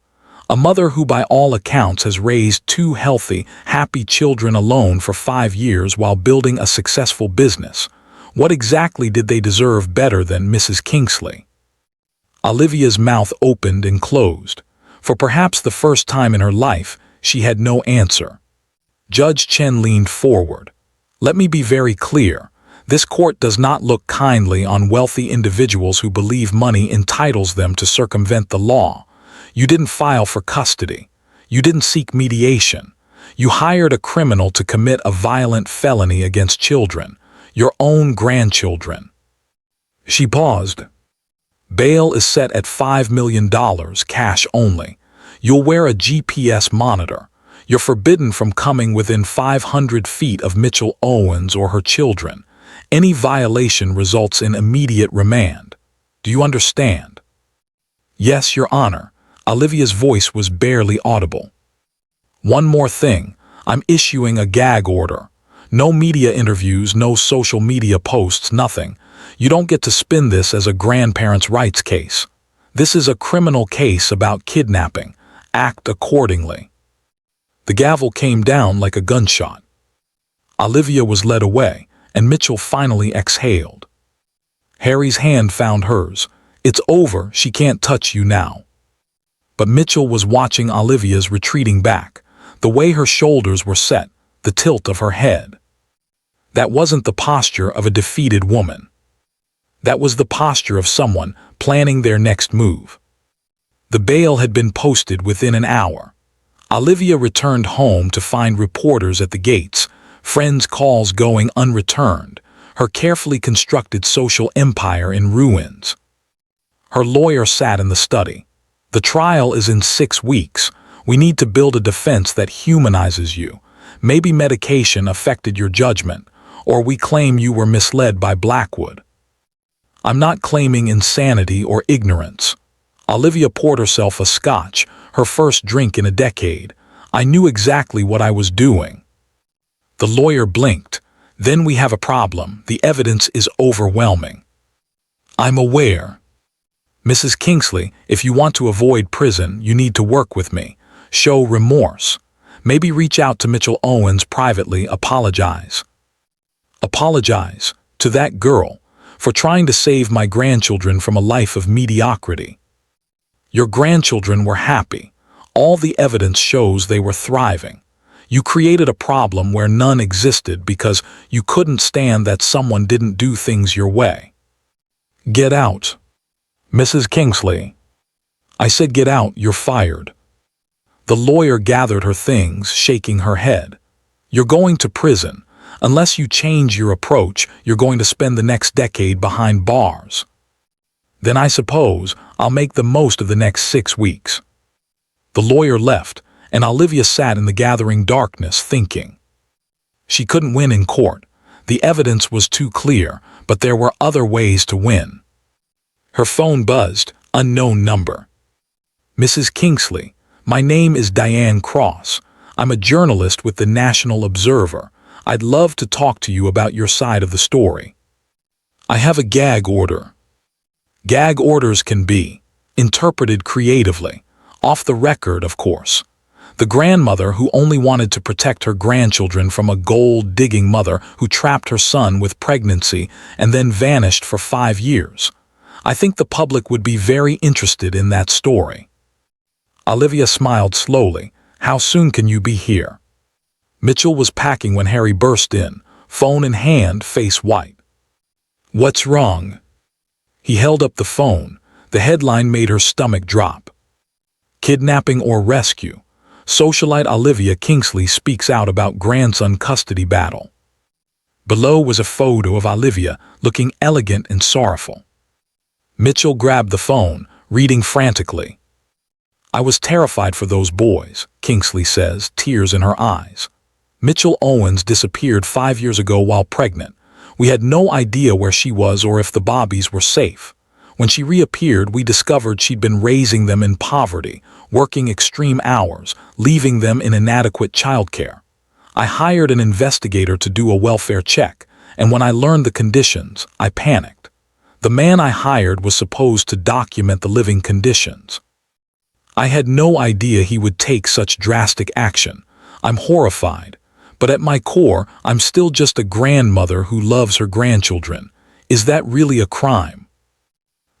"A mother who by all accounts has raised 2 healthy, happy children alone for 5 years while building a successful business. What exactly did they deserve better than, Mrs. Kingsley?" Olivia's mouth opened and closed. For perhaps the first time in her life, she had no answer. Judge Chen leaned forward. "Let me be very clear. This court does not look kindly on wealthy individuals who believe money entitles them to circumvent the law. You didn't file for custody. You didn't seek mediation. You hired a criminal to commit a violent felony against children, your own grandchildren." She paused. "Bail is set at $5 million, cash only. You'll wear a GPS monitor. You're forbidden from coming within 500 feet of Michel Owens or her children. Any violation results in immediate remand. Do you understand?" "Yes, Your Honor." Olivia's voice was barely audible. "One more thing. I'm issuing a gag order. No media interviews, no social media posts, nothing. You don't get to spin this as a grandparents' rights case. This is a criminal case about kidnapping. Act accordingly. The gavel came down like a gunshot. Olivia was led away, and Michel finally exhaled. Harry's hand found hers. It's over, she can't touch you now. But Michel was watching Olivia's retreating back, the way her shoulders were set, the tilt of her head. That wasn't the posture of a defeated woman. That was the posture of someone planning their next move. The bail had been posted within an hour. Olivia returned home to find reporters at the gates, friends' calls going unreturned, her carefully constructed social empire in ruins. Her lawyer sat in the study. The trial is in 6 weeks. We need to build a defense that humanizes you. Maybe medication affected your judgment, or we claim you were misled by Blackwood. I'm not claiming insanity or ignorance. Olivia poured herself a scotch, her first drink in a decade. I knew exactly what I was doing. The lawyer blinked. Then we have a problem. The evidence is overwhelming. I'm aware. Mrs. Kingsley, if you want to avoid prison, you need to work with me. Show remorse. Maybe reach out to Michel Owens privately, apologize. Apologize to that girl for trying to save my grandchildren from a life of mediocrity. Your grandchildren were happy. All the evidence shows they were thriving. You created a problem where none existed because you couldn't stand that someone didn't do things your way. Get out. Mrs. Kingsley. I said get out, you're fired. The lawyer gathered her things, shaking her head. You're going to prison. Unless you change your approach, you're going to spend the next decade behind bars. Then I suppose I'll make the most of the next 6 weeks. The lawyer left, and Olivia sat in the gathering darkness thinking. She couldn't win in court. The evidence was too clear, but there were other ways to win. Her phone buzzed, unknown number. Mrs. Kingsley, my name is Diane Cross. I'm a journalist with the National Observer. I'd love to talk to you about your side of the story. I have a gag order. Gag orders can be interpreted creatively, off the record, of course. The grandmother who only wanted to protect her grandchildren from a gold-digging mother who trapped her son with pregnancy and then vanished for 5 years. I think the public would be very interested in that story. Olivia smiled slowly. How soon can you be here? Michel was packing when Harry burst in, phone in hand, face white. What's wrong? He held up the phone. The headline made her stomach drop. Kidnapping or rescue. Socialite Olivia Kingsley speaks out about grandson custody battle. Below was a photo of Olivia, looking elegant and sorrowful. Michel grabbed the phone, reading frantically. I was terrified for those boys, Kingsley says, tears in her eyes. Michel Owens disappeared 5 years ago while pregnant. We had no idea where she was or if the Bobbies were safe. When she reappeared, we discovered she'd been raising them in poverty, working extreme hours, leaving them in inadequate childcare. I hired an investigator to do a welfare check, and when I learned the conditions, I panicked. The man I hired was supposed to document the living conditions. I had no idea he would take such drastic action. I'm horrified. But at my core, I'm still just a grandmother who loves her grandchildren. Is that really a crime?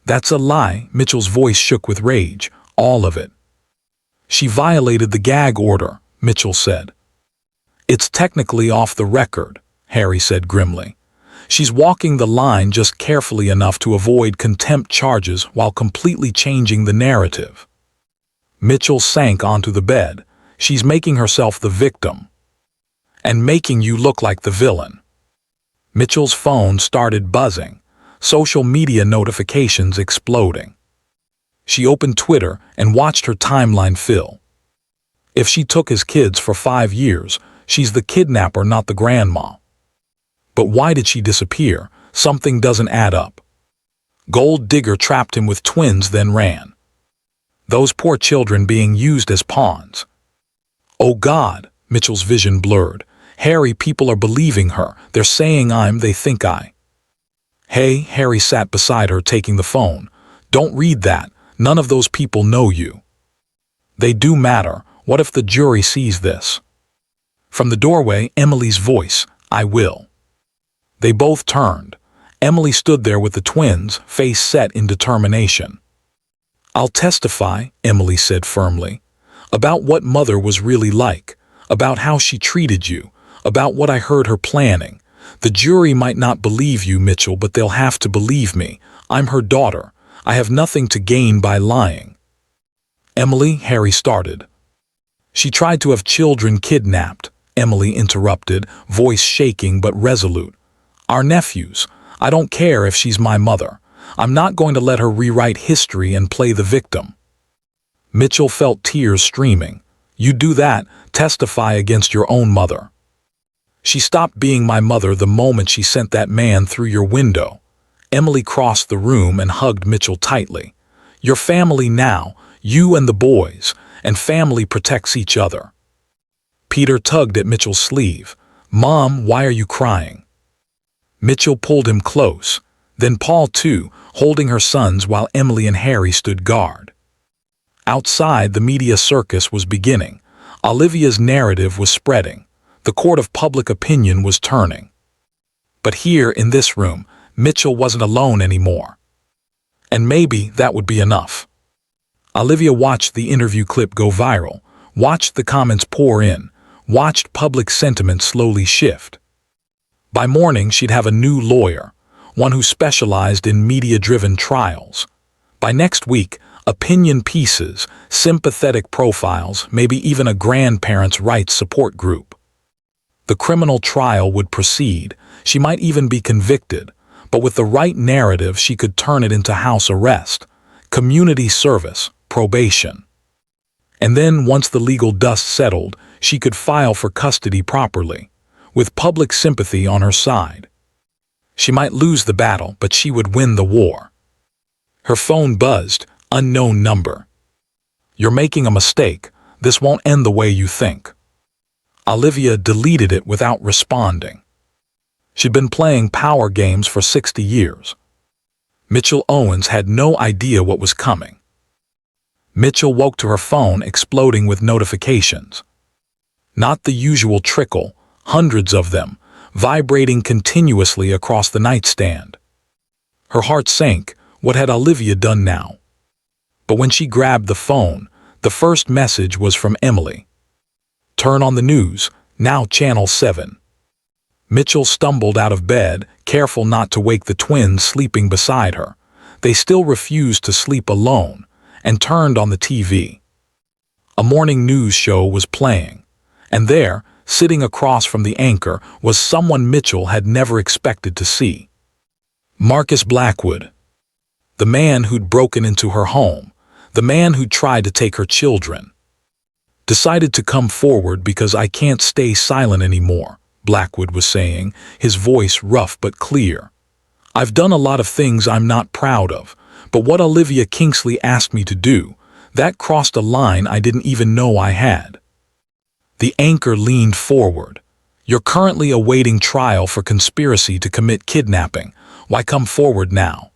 That's a lie. Mitchell's voice shook with rage. All of it. She violated the gag order, Michel said. It's technically off the record, Harry said grimly. She's walking the line just carefully enough to avoid contempt charges while completely changing the narrative. Michel sank onto the bed. She's making herself the victim. And making you look like the villain. Mitchell's phone started buzzing, social media notifications exploding. She opened Twitter and watched her timeline fill. If she took his kids for 5 years, she's the kidnapper, not the grandma. But why did she disappear? Something doesn't add up. Gold Digger trapped him with twins, then ran. Those poor children being used as pawns. Oh God, Mitchell's vision blurred. Harry, people are believing her. They're saying they think I. Hey, Harry sat beside her, taking the phone. Don't read that. None of those people know you. They do matter. What if the jury sees this? From the doorway, Emily's voice, I will. They both turned. Emily stood there with the twins, face set in determination. I'll testify, Emily said firmly, about what Mother was really like, about how she treated you, about what I heard her planning. The jury might not believe you, Michel, but they'll have to believe me. I'm her daughter. I have nothing to gain by lying. Emily, Harry started. She tried to have children kidnapped, Emily interrupted, voice shaking but resolute. Our nephews. I don't care if she's my mother. I'm not going to let her rewrite history and play the victim. Michel felt tears streaming. You do that, testify against your own mother. She stopped being my mother the moment she sent that man through your window. Emily crossed the room and hugged Michel tightly. Your family now, you and the boys, and family protects each other. Peter tugged at Michel's sleeve. Mom, why are you crying? Michel pulled him close, then Paul too, holding her sons while Emily and Harry stood guard. Outside, the media circus was beginning. Olivia's narrative was spreading. The court of public opinion was turning. But here, in this room, Michel wasn't alone anymore. And maybe that would be enough. Olivia watched the interview clip go viral, watched the comments pour in, watched public sentiment slowly shift. By morning, she'd have a new lawyer, one who specialized in media-driven trials. By next week, opinion pieces, sympathetic profiles, maybe even a grandparents' rights support group. The criminal trial would proceed. She might even be convicted, but with the right narrative, she could turn it into house arrest, community service, probation. And then, once the legal dust settled, she could file for custody properly, with public sympathy on her side. She might lose the battle, but she would win the war. Her phone buzzed, unknown number. You're making a mistake. This won't end the way you think. Olivia deleted it without responding. She'd been playing power games for 60 years. Michel Owens had no idea what was coming. Michel woke to her phone exploding with notifications. Not the usual trickle, hundreds of them, vibrating continuously across the nightstand. Her heart sank. What had Olivia done now? But when she grabbed the phone, the first message was from Emily. Turn on the news, now Channel 7. Michel stumbled out of bed, careful not to wake the twins sleeping beside her. They still refused to sleep alone, and turned on the TV. A morning news show was playing, and there, sitting across from the anchor, was someone Michel had never expected to see. Marcus Blackwood. The man who'd broken into her home, the man who'd tried to take her children. Decided to come forward because I can't stay silent anymore, Blackwood was saying, his voice rough but clear. I've done a lot of things I'm not proud of, but what Olivia Kingsley asked me to do, that crossed a line I didn't even know I had. The anchor leaned forward. You're currently awaiting trial for conspiracy to commit kidnapping. Why come forward now?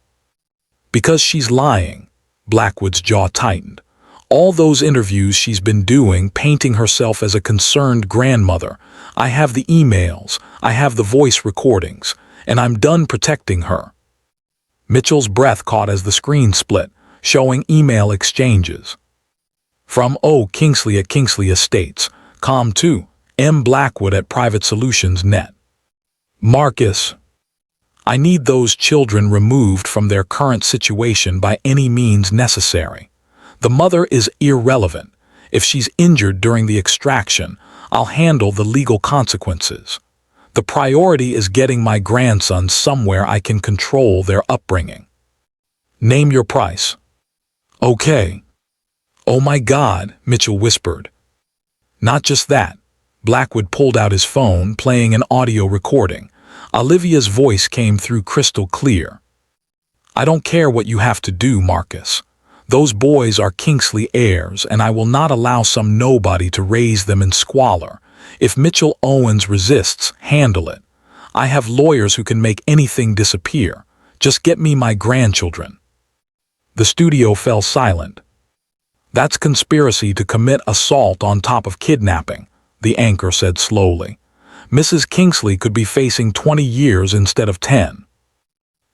Because she's lying. Blackwood's jaw tightened. All those interviews she's been doing, painting herself as a concerned grandmother. I have the emails, I have the voice recordings, and I'm done protecting her. Mitchell's breath caught as the screen split, showing email exchanges. From O. Kingsley at Kingsley Estates, Com2, M. Blackwood at Private Solutions Net. Marcus. I need those children removed from their current situation by any means necessary. The mother is irrelevant. If she's injured during the extraction, I'll handle the legal consequences. The priority is getting my grandsons somewhere I can control their upbringing. Name your price. Okay. Oh my God, Michel whispered. Not just that. Blackwood pulled out his phone, playing an audio recording. Olivia's voice came through crystal clear. I don't care what you have to do, Marcus. Those boys are Kingsley heirs, and I will not allow some nobody to raise them in squalor, If Mitchell Owens resists, handle it. I have lawyers who can make anything disappear. Just get me my grandchildren." The studio fell silent. "That's conspiracy to commit assault on top of kidnapping," the anchor said slowly. "Mrs. Kingsley could be facing 20 years instead of 10.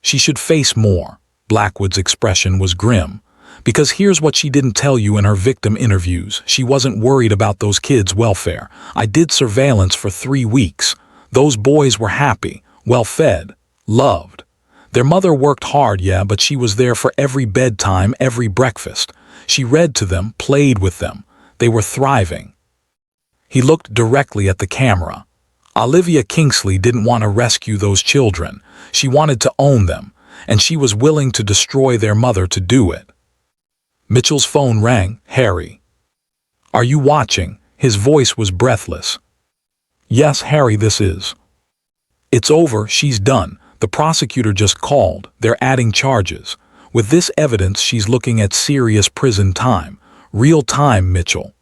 She should face more." Blackwood's expression was grim. "Because here's what she didn't tell you in her victim interviews. She wasn't worried about those kids' welfare. I did surveillance for 3 weeks. Those boys were happy, well-fed, loved. Their mother worked hard, yeah, but she was there for every bedtime, every breakfast. She read to them, played with them. They were thriving." He looked directly at the camera. Olivia Kingsley didn't want to rescue those children. She wanted to own them, and she was willing to destroy their mother to do it. Mitchell's phone rang. "Harry. Are you watching?" His voice was breathless. "Yes, Harry, this is." "It's over, she's done. The prosecutor just called. They're adding charges. With this evidence, she's looking at serious prison time. Real time, Mitchell."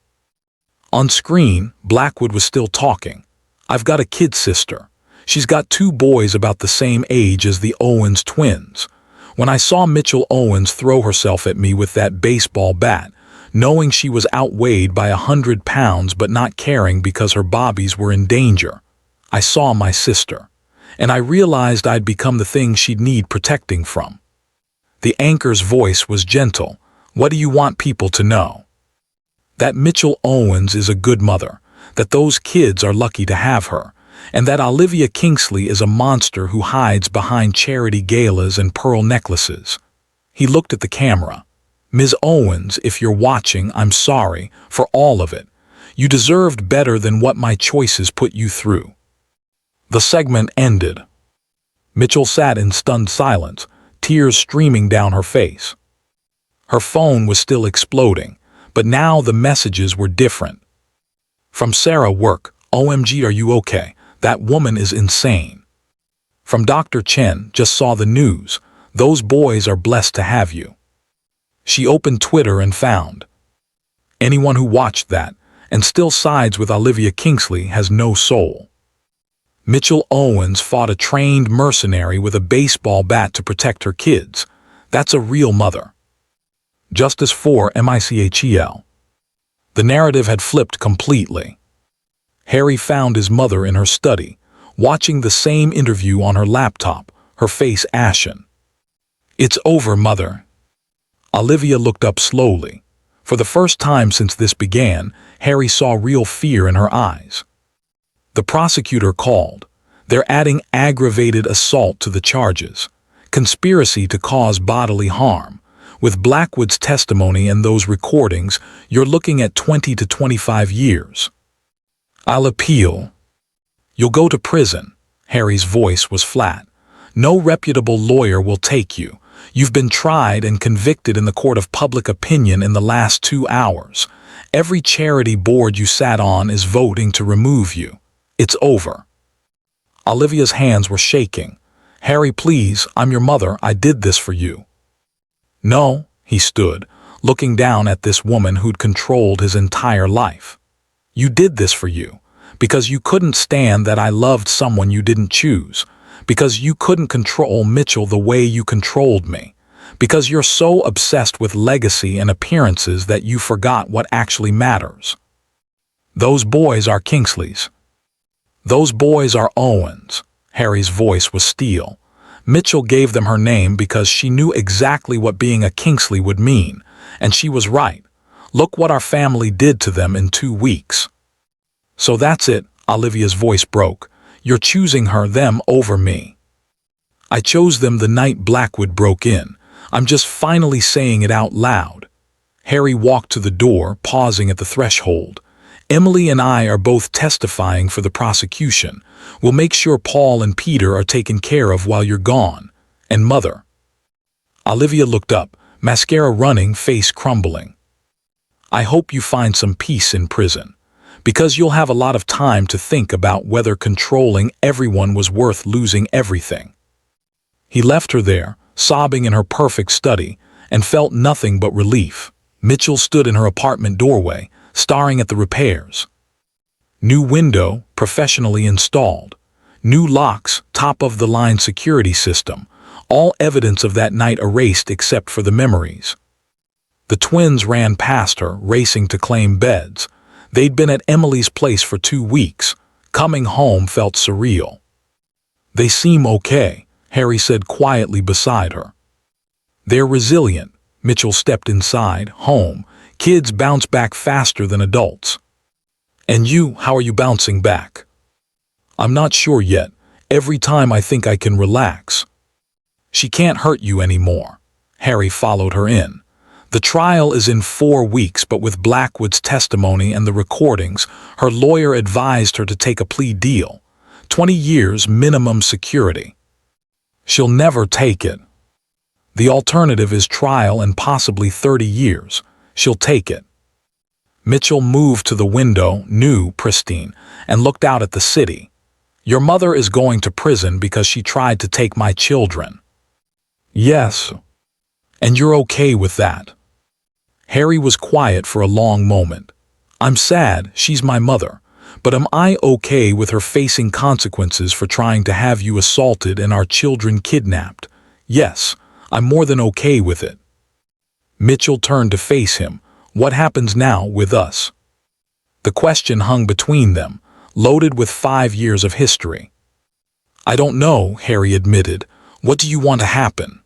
On screen, Blackwood was still talking. "I've got a kid sister. She's got 2 boys about the same age as the Owens twins. When I saw Mitchell Owens throw herself at me with that baseball bat, knowing she was outweighed by 100 pounds but not caring because her bobbies were in danger, I saw my sister. And I realized I'd become the thing she'd need protecting from." The anchor's voice was gentle. "What do you want people to know?" "That Mitchell Owens is a good mother, that those kids are lucky to have her, and that Olivia Kingsley is a monster who hides behind charity galas and pearl necklaces." He looked at the camera. "Ms. Owens, if you're watching, I'm sorry for all of it. You deserved better than what my choices put you through." The segment ended. Mitchell sat in stunned silence, tears streaming down her face. Her phone was still exploding, but now the messages were different. From Sarah Work, "OMG, are you okay? That woman is insane." From Dr. Chen, "Just saw the news. Those boys are blessed to have you." She opened Twitter and found, "Anyone who watched that and still sides with Olivia Kingsley has no soul." Mitchell Owens fought a trained mercenary with a baseball bat to protect her kids. That's a real mother. Justice for Michel. The narrative had flipped completely. Harry found his mother in her study, watching the same interview on her laptop, her face ashen. "It's over, Mother." Olivia looked up slowly. For the first time since this began, Harry saw real fear in her eyes. The prosecutor called. "They're adding aggravated assault to the charges. Conspiracy to cause bodily harm. With Blackwood's testimony and those recordings, you're looking at 20 to 25 years. I'll appeal." "You'll go to prison." Harry's voice was flat. "No reputable lawyer will take you. You've been tried and convicted in the court of public opinion in the last 2 hours. Every charity board you sat on is voting to remove you. It's over." Olivia's hands were shaking. "Harry, please, I'm your mother. I did this for you." "No," he stood, looking down at this woman who'd controlled his entire life. "You did this for you, because you couldn't stand that I loved someone you didn't choose, because you couldn't control Mitchell the way you controlled me, because you're so obsessed with legacy and appearances that you forgot what actually matters. Those boys are Kingsleys. Those boys are Owens." Harry's voice was steel. "Mitchell gave them her name because she knew exactly what being a Kingsley would mean, and she was right. Look what our family did to them in 2 weeks." "So that's it," Olivia's voice broke. "You're choosing them over me." "I chose them the night Blackwood broke in. I'm just finally saying it out loud." Harry walked to the door, pausing at the threshold. "Emily and I are both testifying for the prosecution. We'll make sure Paul and Peter are taken care of while you're gone. And Mother." Olivia looked up, mascara running, face crumbling. "I hope you find some peace in prison, because you'll have a lot of time to think about whether controlling everyone was worth losing everything." He left her there, sobbing in her perfect study, and felt nothing but relief. Mitchell stood in her apartment doorway, staring at the repairs. New window, professionally installed. New locks, top-of-the-line security system. All evidence of that night erased except for the memories. The twins ran past her, racing to claim beds. They'd been at Emily's place for 2 weeks. Coming home felt surreal. "They seem okay," Harry said quietly beside her. "They're resilient." Michel stepped inside, home. Kids bounce back faster than adults. "And you, how are you bouncing back?" "I'm not sure yet. Every time I think I can relax." "She can't hurt you anymore." Harry followed her in. "The trial is in 4 weeks, but with Blackwood's testimony and the recordings, her lawyer advised her to take a plea deal. 20 years minimum security." "She'll never take it." "The alternative is trial and possibly 30 years. She'll take it." Michel moved to the window, new, pristine, and looked out at the city. "Your mother is going to prison because she tried to take my children." "Yes." "And you're okay with that?" Harry was quiet for a long moment. "I'm sad, she's my mother. But am I okay with her facing consequences for trying to have you assaulted and our children kidnapped? Yes, I'm more than okay with it." Michel turned to face him. "What happens now with us?" The question hung between them, loaded with 5 years of history. "I don't know," Harry admitted. "What do you want to happen?"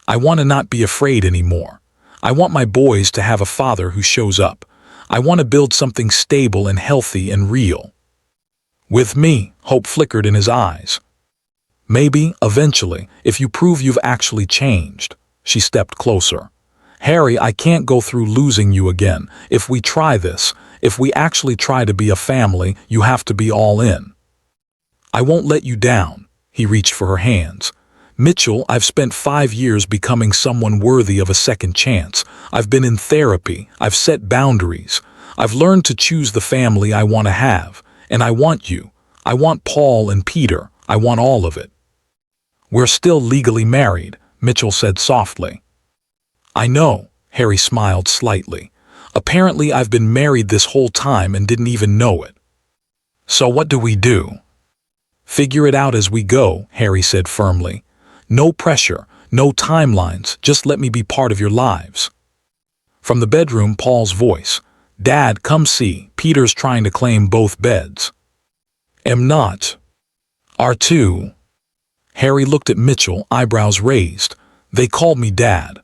"I want to not be afraid anymore. I want my boys to have a father who shows up. I want to build something stable and healthy and real." "With me," hope flickered in his eyes. "Maybe, eventually, if you prove you've actually changed." She stepped closer. "Harry, I can't go through losing you again. If we try this, if we actually try to be a family, you have to be all in." "I won't let you down." He reached for her hands. "Michel, I've spent 5 years becoming someone worthy of a second chance. I've been in therapy. I've set boundaries. I've learned to choose the family I want to have. And I want you. I want Paul and Peter. I want all of it." "We're still legally married," Michel said softly. "I know," Harry smiled slightly. "Apparently I've been married this whole time and didn't even know it." "So what do we do?" "Figure it out as we go," Harry said firmly. "No pressure, no timelines, just let me be part of your lives." From the bedroom, Paul's voice. "Dad, come see, Peter's trying to claim both beds." "Am not." "Are too." Harry looked at Michel, eyebrows raised. "They called me Dad."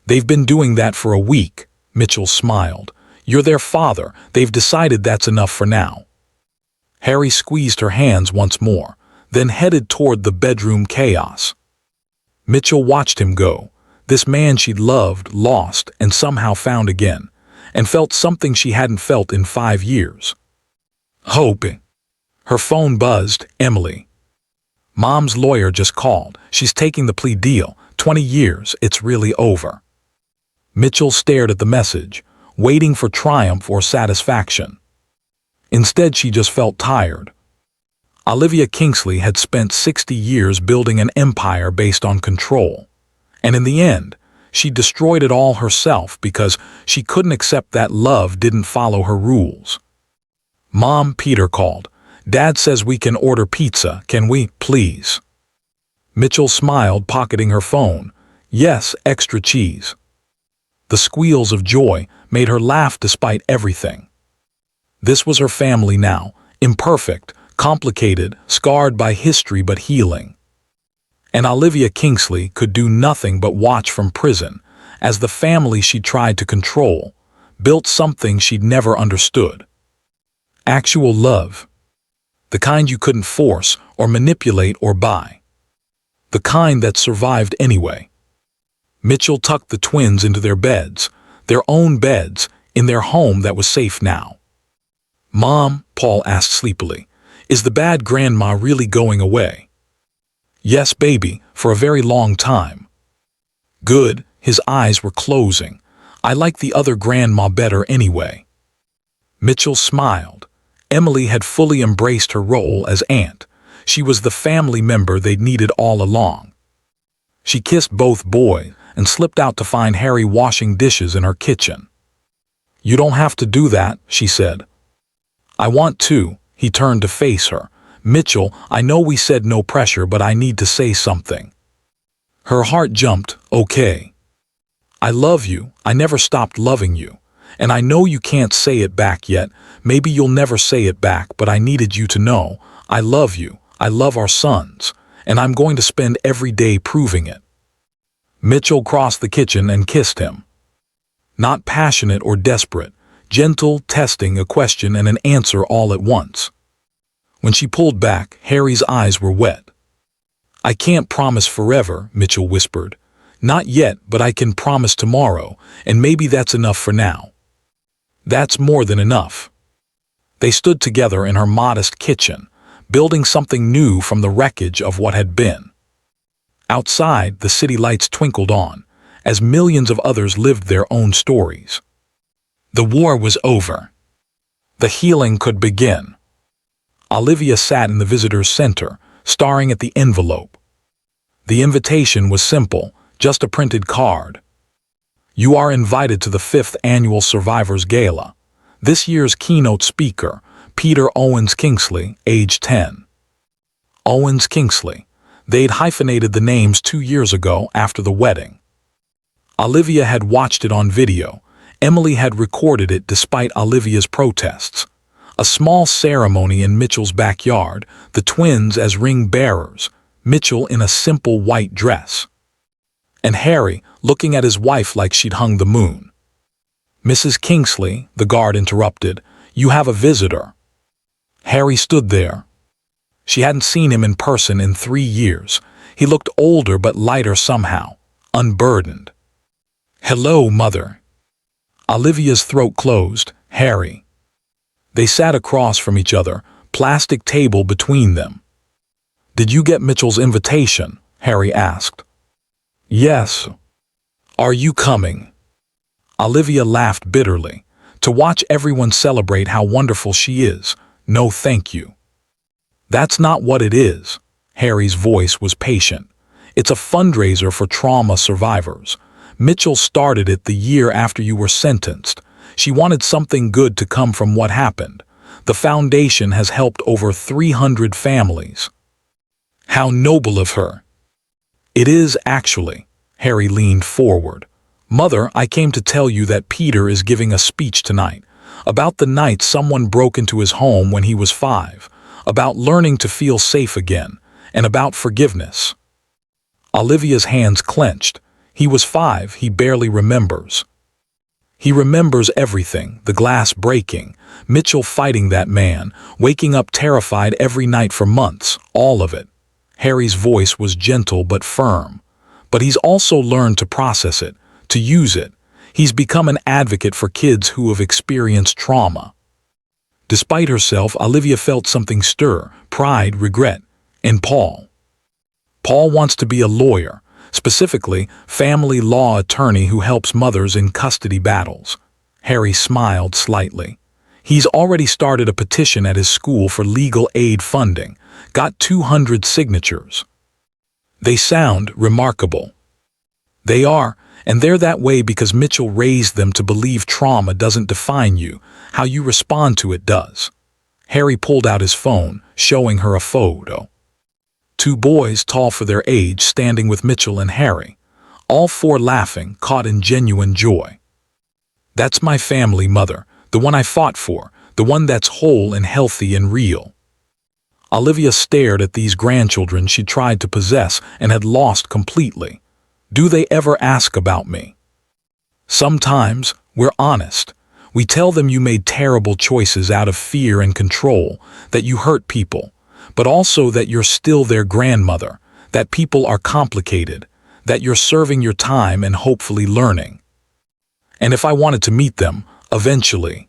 "They've been doing that for a week," Michel smiled. "You're their father. They've decided that's enough for now." Harry squeezed her hands once more, then headed toward the bedroom chaos. Michel watched him go, this man she'd loved, lost, and somehow found again, and felt something she hadn't felt in 5 years. Hoping. Her phone buzzed. Emily. "Mom's lawyer just called. She's taking the plea deal. 20 years, it's really over." Michel stared at the message, waiting for triumph or satisfaction. Instead, she just felt tired. Olivia Kingsley had spent 60 years building an empire based on control. And in the end, she destroyed it all herself because she couldn't accept that love didn't follow her rules. "Mom," Peter called. "Dad says we can order pizza. Can we, please?" Michel smiled, pocketing her phone. "Yes, extra cheese." The squeals of joy made her laugh despite everything. This was her family now, imperfect, complicated, scarred by history but healing. And Olivia Kingsley could do nothing but watch from prison, as the family she tried to control built something she'd never understood. Actual love. The kind you couldn't force or manipulate or buy. The kind that survived anyway. Michel tucked the twins into their beds, their own beds, in their home that was safe now. "Mom," Paul asked sleepily, "is the bad grandma really going away?" "Yes, baby, for a very long time." "Good." His eyes were closing. "I like the other grandma better anyway." Michel smiled. Emily had fully embraced her role as aunt. She was the family member they'd needed all along. She kissed both boys and slipped out to find Harry washing dishes in her kitchen. "You don't have to do that," she said. I want to. He turned to face her. Mitchell, I know we said no pressure, but I need to say something. Her heart jumped. Okay. I love you. I never stopped loving you. And I know you can't say it back yet. Maybe you'll never say it back, but I needed you to know. I love you. I love our sons. And I'm going to spend every day proving it. Mitchell crossed the kitchen and kissed him. Not passionate or desperate, gentle, testing a question and an answer all at once. When she pulled back, Harry's eyes were wet. I can't promise forever, Mitchell whispered. Not yet, but I can promise tomorrow, and maybe that's enough for now. That's more than enough. They stood together in her modest kitchen, building something new from the wreckage of what had been. Outside, the city lights twinkled on, as millions of others lived their own stories. The war was over. The healing could begin. Olivia sat in the visitor's center, staring at the envelope. The invitation was simple, just a printed card. You are invited to the 5th Annual Survivors Gala. This year's keynote speaker, Peter Owens Kingsley, age 10. Owens Kingsley. They'd hyphenated the names 2 years ago after the wedding. Olivia had watched it on video. Emily had recorded it despite Olivia's protests. A small ceremony in Mitchell's backyard, the twins as ring bearers, Mitchell in a simple white dress. And Harry looking at his wife like she'd hung the moon. Mrs. Kingsley, the guard interrupted, you have a visitor. Harry stood there. She hadn't seen him in person in 3 years. He looked older but lighter somehow, unburdened. Hello, Mother. Olivia's throat closed. Harry. They sat across from each other, plastic table between them. Did you get Mitchell's invitation? Harry asked. Yes. Are you coming? Olivia laughed bitterly. To watch everyone celebrate how wonderful she is. No, thank you. That's not what it is. Harry's voice was patient. It's a fundraiser for trauma survivors. Mitchell started it the year after you were sentenced. She wanted something good to come from what happened. The foundation has helped over 300 families. How noble of her. It is actually. Harry leaned forward. Mother, I came to tell you that Peter is giving a speech tonight. About the night someone broke into his home when he was 5. About learning to feel safe again. And about forgiveness. Olivia's hands clenched. He was 5, he barely remembers. He remembers everything, the glass breaking, Mitchell fighting that man, waking up terrified every night for months, all of it. Harry's voice was gentle but firm. But he's also learned to process it, to use it. He's become an advocate for kids who have experienced trauma. Despite herself, Olivia felt something stir, pride, regret, and Paul. Paul wants to be a lawyer. Specifically, family law attorney who helps mothers in custody battles. Harry smiled slightly. He's already started a petition at his school for legal aid funding, got 200 signatures. They sound remarkable. They are, and they're that way because Mitchell raised them to believe trauma doesn't define you, how you respond to it does. Harry pulled out his phone, showing her a photo. 2 boys tall for their age standing with Mitchell and Harry, all 4 laughing, caught in genuine joy. That's my family, Mother, the one I fought for, the one that's whole and healthy and real. Olivia stared at these grandchildren she tried to possess and had lost completely. Do they ever ask about me? Sometimes, we're honest. We tell them you made terrible choices out of fear and control, that you hurt people, but also that you're still their grandmother, that people are complicated, that you're serving your time and hopefully learning. And if I wanted to meet them, eventually.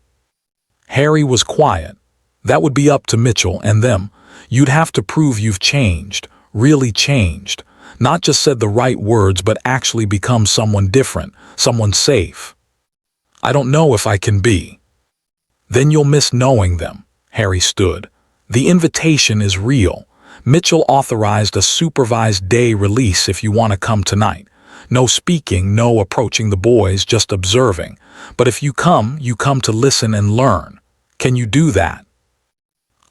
Harry was quiet. That would be up to Mitchell and them. You'd have to prove you've changed, really changed, not just said the right words but actually become someone different, someone safe. I don't know if I can be. Then you'll miss knowing them. Harry stood. The invitation is real. Mitchell authorized a supervised day release if you want to come tonight. No speaking, no approaching the boys, just observing. But if you come to listen and learn. Can you do that?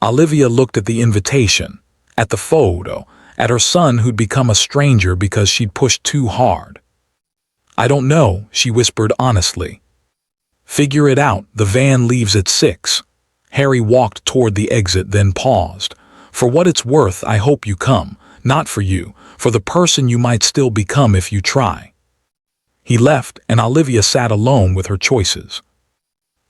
Olivia looked at the invitation, at the photo, at her son who'd become a stranger because she'd pushed too hard. "I don't know," she whispered honestly. "Figure it out, the van leaves at 6. Harry walked toward the exit, then paused. "For what it's worth, I hope you come, not for you, for the person you might still become if you try." He left, and Olivia sat alone with her choices.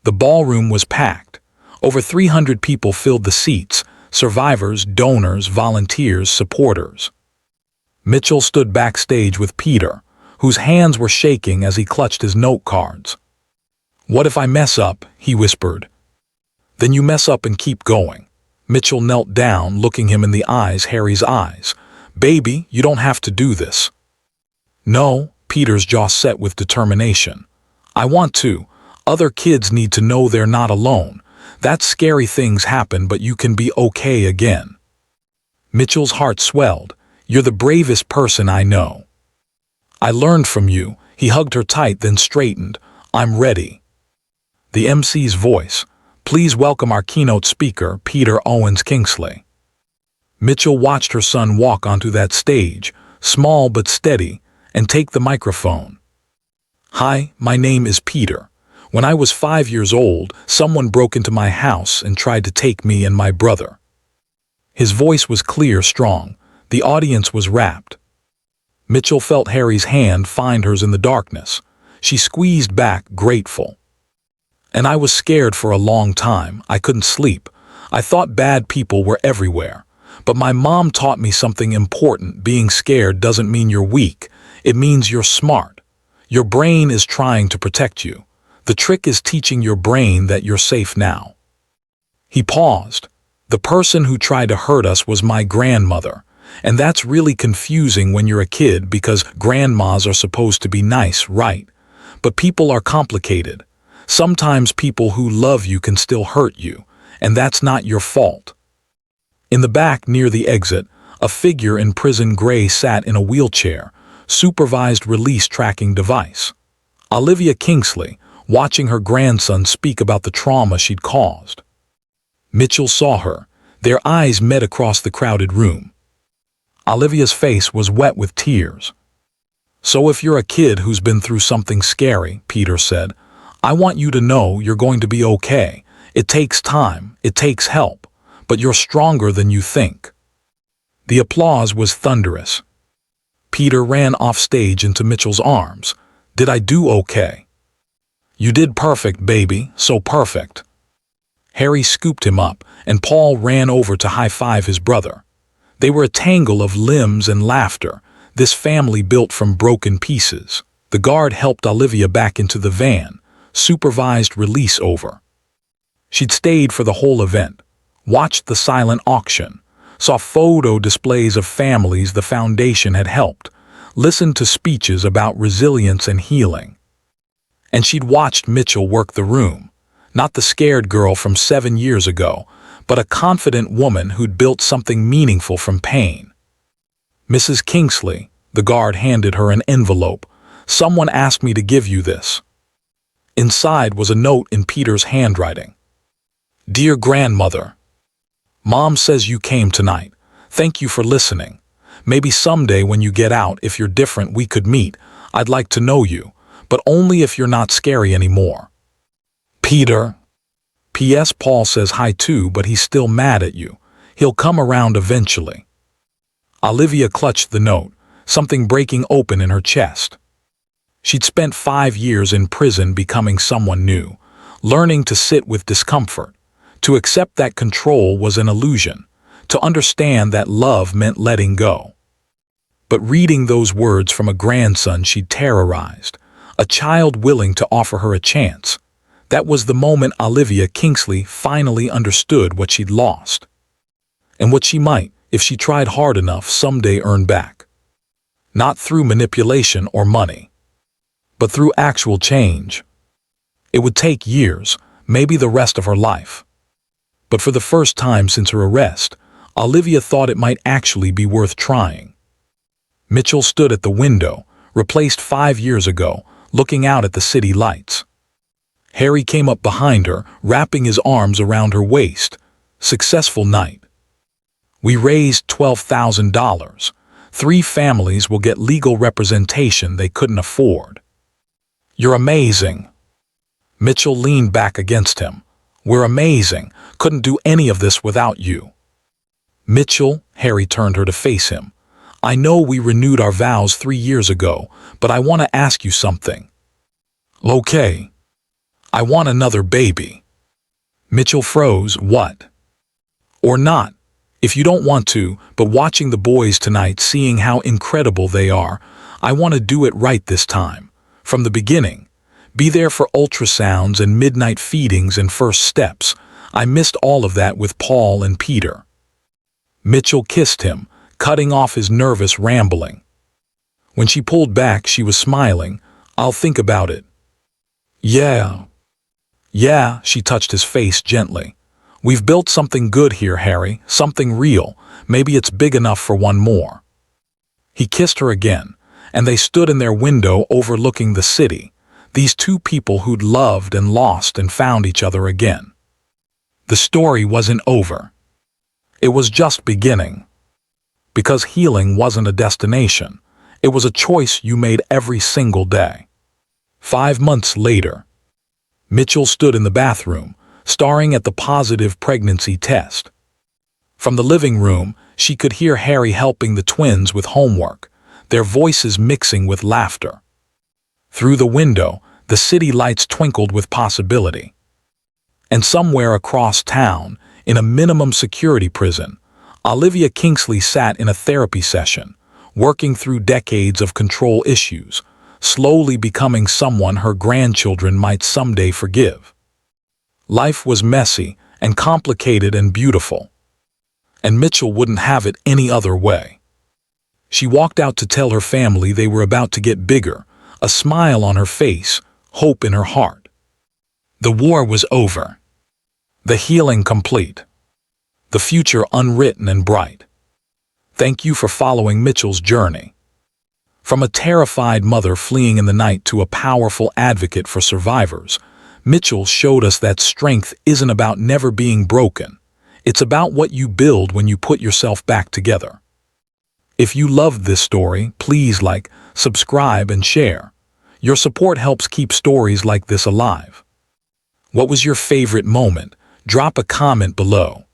The ballroom was packed. Over 300 people filled the seats, survivors, donors, volunteers, supporters. Michel stood backstage with Peter, whose hands were shaking as he clutched his note cards. "What if I mess up?" he whispered. "Then you mess up and keep going." Michel knelt down, looking him in the eyes, Harry's eyes. "Baby, you don't have to do this." "No," Peter's jaw set with determination. "I want to. Other kids need to know they're not alone. That scary things happen, but you can be okay again." Mitchell's heart swelled. "You're the bravest person I know." "I learned from you." He hugged her tight, then straightened. "I'm ready." The MC's voice. "Please welcome our keynote speaker, Peter Owens Kingsley." Michel watched her son walk onto that stage, small but steady, and take the microphone. "Hi, my name is Peter. When I was 5 years old, someone broke into my house and tried to take me and my brother." His voice was clear, strong. The audience was rapt. Michel felt Harry's hand find hers in the darkness. She squeezed back, grateful. "And I was scared for a long time. I couldn't sleep. I thought bad people were everywhere. But my mom taught me something important. Being scared doesn't mean you're weak. It means you're smart. Your brain is trying to protect you. The trick is teaching your brain that you're safe now." He paused. "The person who tried to hurt us was my grandmother. And that's really confusing when you're a kid because grandmas are supposed to be nice, right? But people are complicated. Sometimes people who love you can still hurt you, and that's not your fault." In the back near the exit, a figure in prison gray sat in a wheelchair, supervised release tracking device. Olivia Kingsley, watching her grandson speak about the trauma she'd caused. Michel saw her. Their eyes met across the crowded room. Olivia's face was wet with tears. "So if you're a kid who's been through something scary," Peter said, "I want you to know you're going to be okay. It takes time, it takes help, but you're stronger than you think." The applause was thunderous. Peter ran off stage into Mitchell's arms. "Did I do okay?" "You did perfect, baby, so perfect." Harry scooped him up, and Paul ran over to high-five his brother. They were a tangle of limbs and laughter, this family built from broken pieces. The guard helped Olivia back into the van, supervised release over. She'd stayed for the whole event, watched the silent auction, saw photo displays of families the foundation had helped, listened to speeches about resilience and healing. And she'd watched Michel work the room, not the scared girl from 7 years ago, but a confident woman who'd built something meaningful from pain. "Mrs. Kingsley," the guard handed her an envelope. "Someone asked me to give you this." Inside was a note in Peter's handwriting. "Dear grandmother, Mom says you came tonight. Thank you for listening. Maybe someday when you get out, if you're different, we could meet. I'd like to know you, but only if you're not scary anymore. Peter. P.S. Paul says hi too, but he's still mad at you. He'll come around eventually." Olivia clutched the note, something breaking open in her chest. She'd spent 5 years in prison becoming someone new, learning to sit with discomfort, to accept that control was an illusion, to understand that love meant letting go. But reading those words from a grandson she'd terrorized, a child willing to offer her a chance, that was the moment Olivia Kingsley finally understood what she'd lost. And what she might, if she tried hard enough, someday earn back. Not through manipulation or money, but through actual change. It would take years, maybe the rest of her life. But for the first time since her arrest, Olivia thought it might actually be worth trying. Michel stood at the window, replaced 5 years ago, looking out at the city lights. Harry came up behind her, wrapping his arms around her waist. Successful night. We raised $12,000. 3 families will get legal representation they couldn't afford. You're amazing. Michel leaned back against him. We're amazing. Couldn't do any of this without you. Michel, Harry turned her to face him. I know we renewed our vows 3 years ago, but I want to ask you something. Okay. I want another baby. Michel froze. What? Or not. If you don't want to, but watching the boys tonight, seeing how incredible they are, I want to do it right this time. From the beginning. Be there for ultrasounds and midnight feedings and first steps. I missed all of that with Paul and Peter. Michel kissed him, cutting off his nervous rambling. When she pulled back, she was smiling. I'll think about it. Yeah. Yeah, she touched his face gently. We've built something good here, Harry, something real. Maybe it's big enough for one more. He kissed her again, and they stood in their window overlooking the city. These 2 people who'd loved and lost and found each other again. The story wasn't over. It was just beginning. Because healing wasn't a destination. It was a choice you made every single day. 5 months later, Michel stood in the bathroom, staring at the positive pregnancy test. From the living room, she could hear Harry helping the twins with homework, their voices mixing with laughter. Through the window, the city lights twinkled with possibility. And somewhere across town, in a minimum security prison, Olivia Kingsley sat in a therapy session, working through decades of control issues, slowly becoming someone her grandchildren might someday forgive. Life was messy and complicated and beautiful. And Michel wouldn't have it any other way. She walked out to tell her family they were about to get bigger, a smile on her face, hope in her heart. The war was over. The healing complete. The future unwritten and bright. Thank you for following Michel's journey. From a terrified mother fleeing in the night to a powerful advocate for survivors, Michel showed us that strength isn't about never being broken. It's about what you build when you put yourself back together. If you loved this story, please like, subscribe, and share. Your support helps keep stories like this alive. What was your favorite moment? Drop a comment below.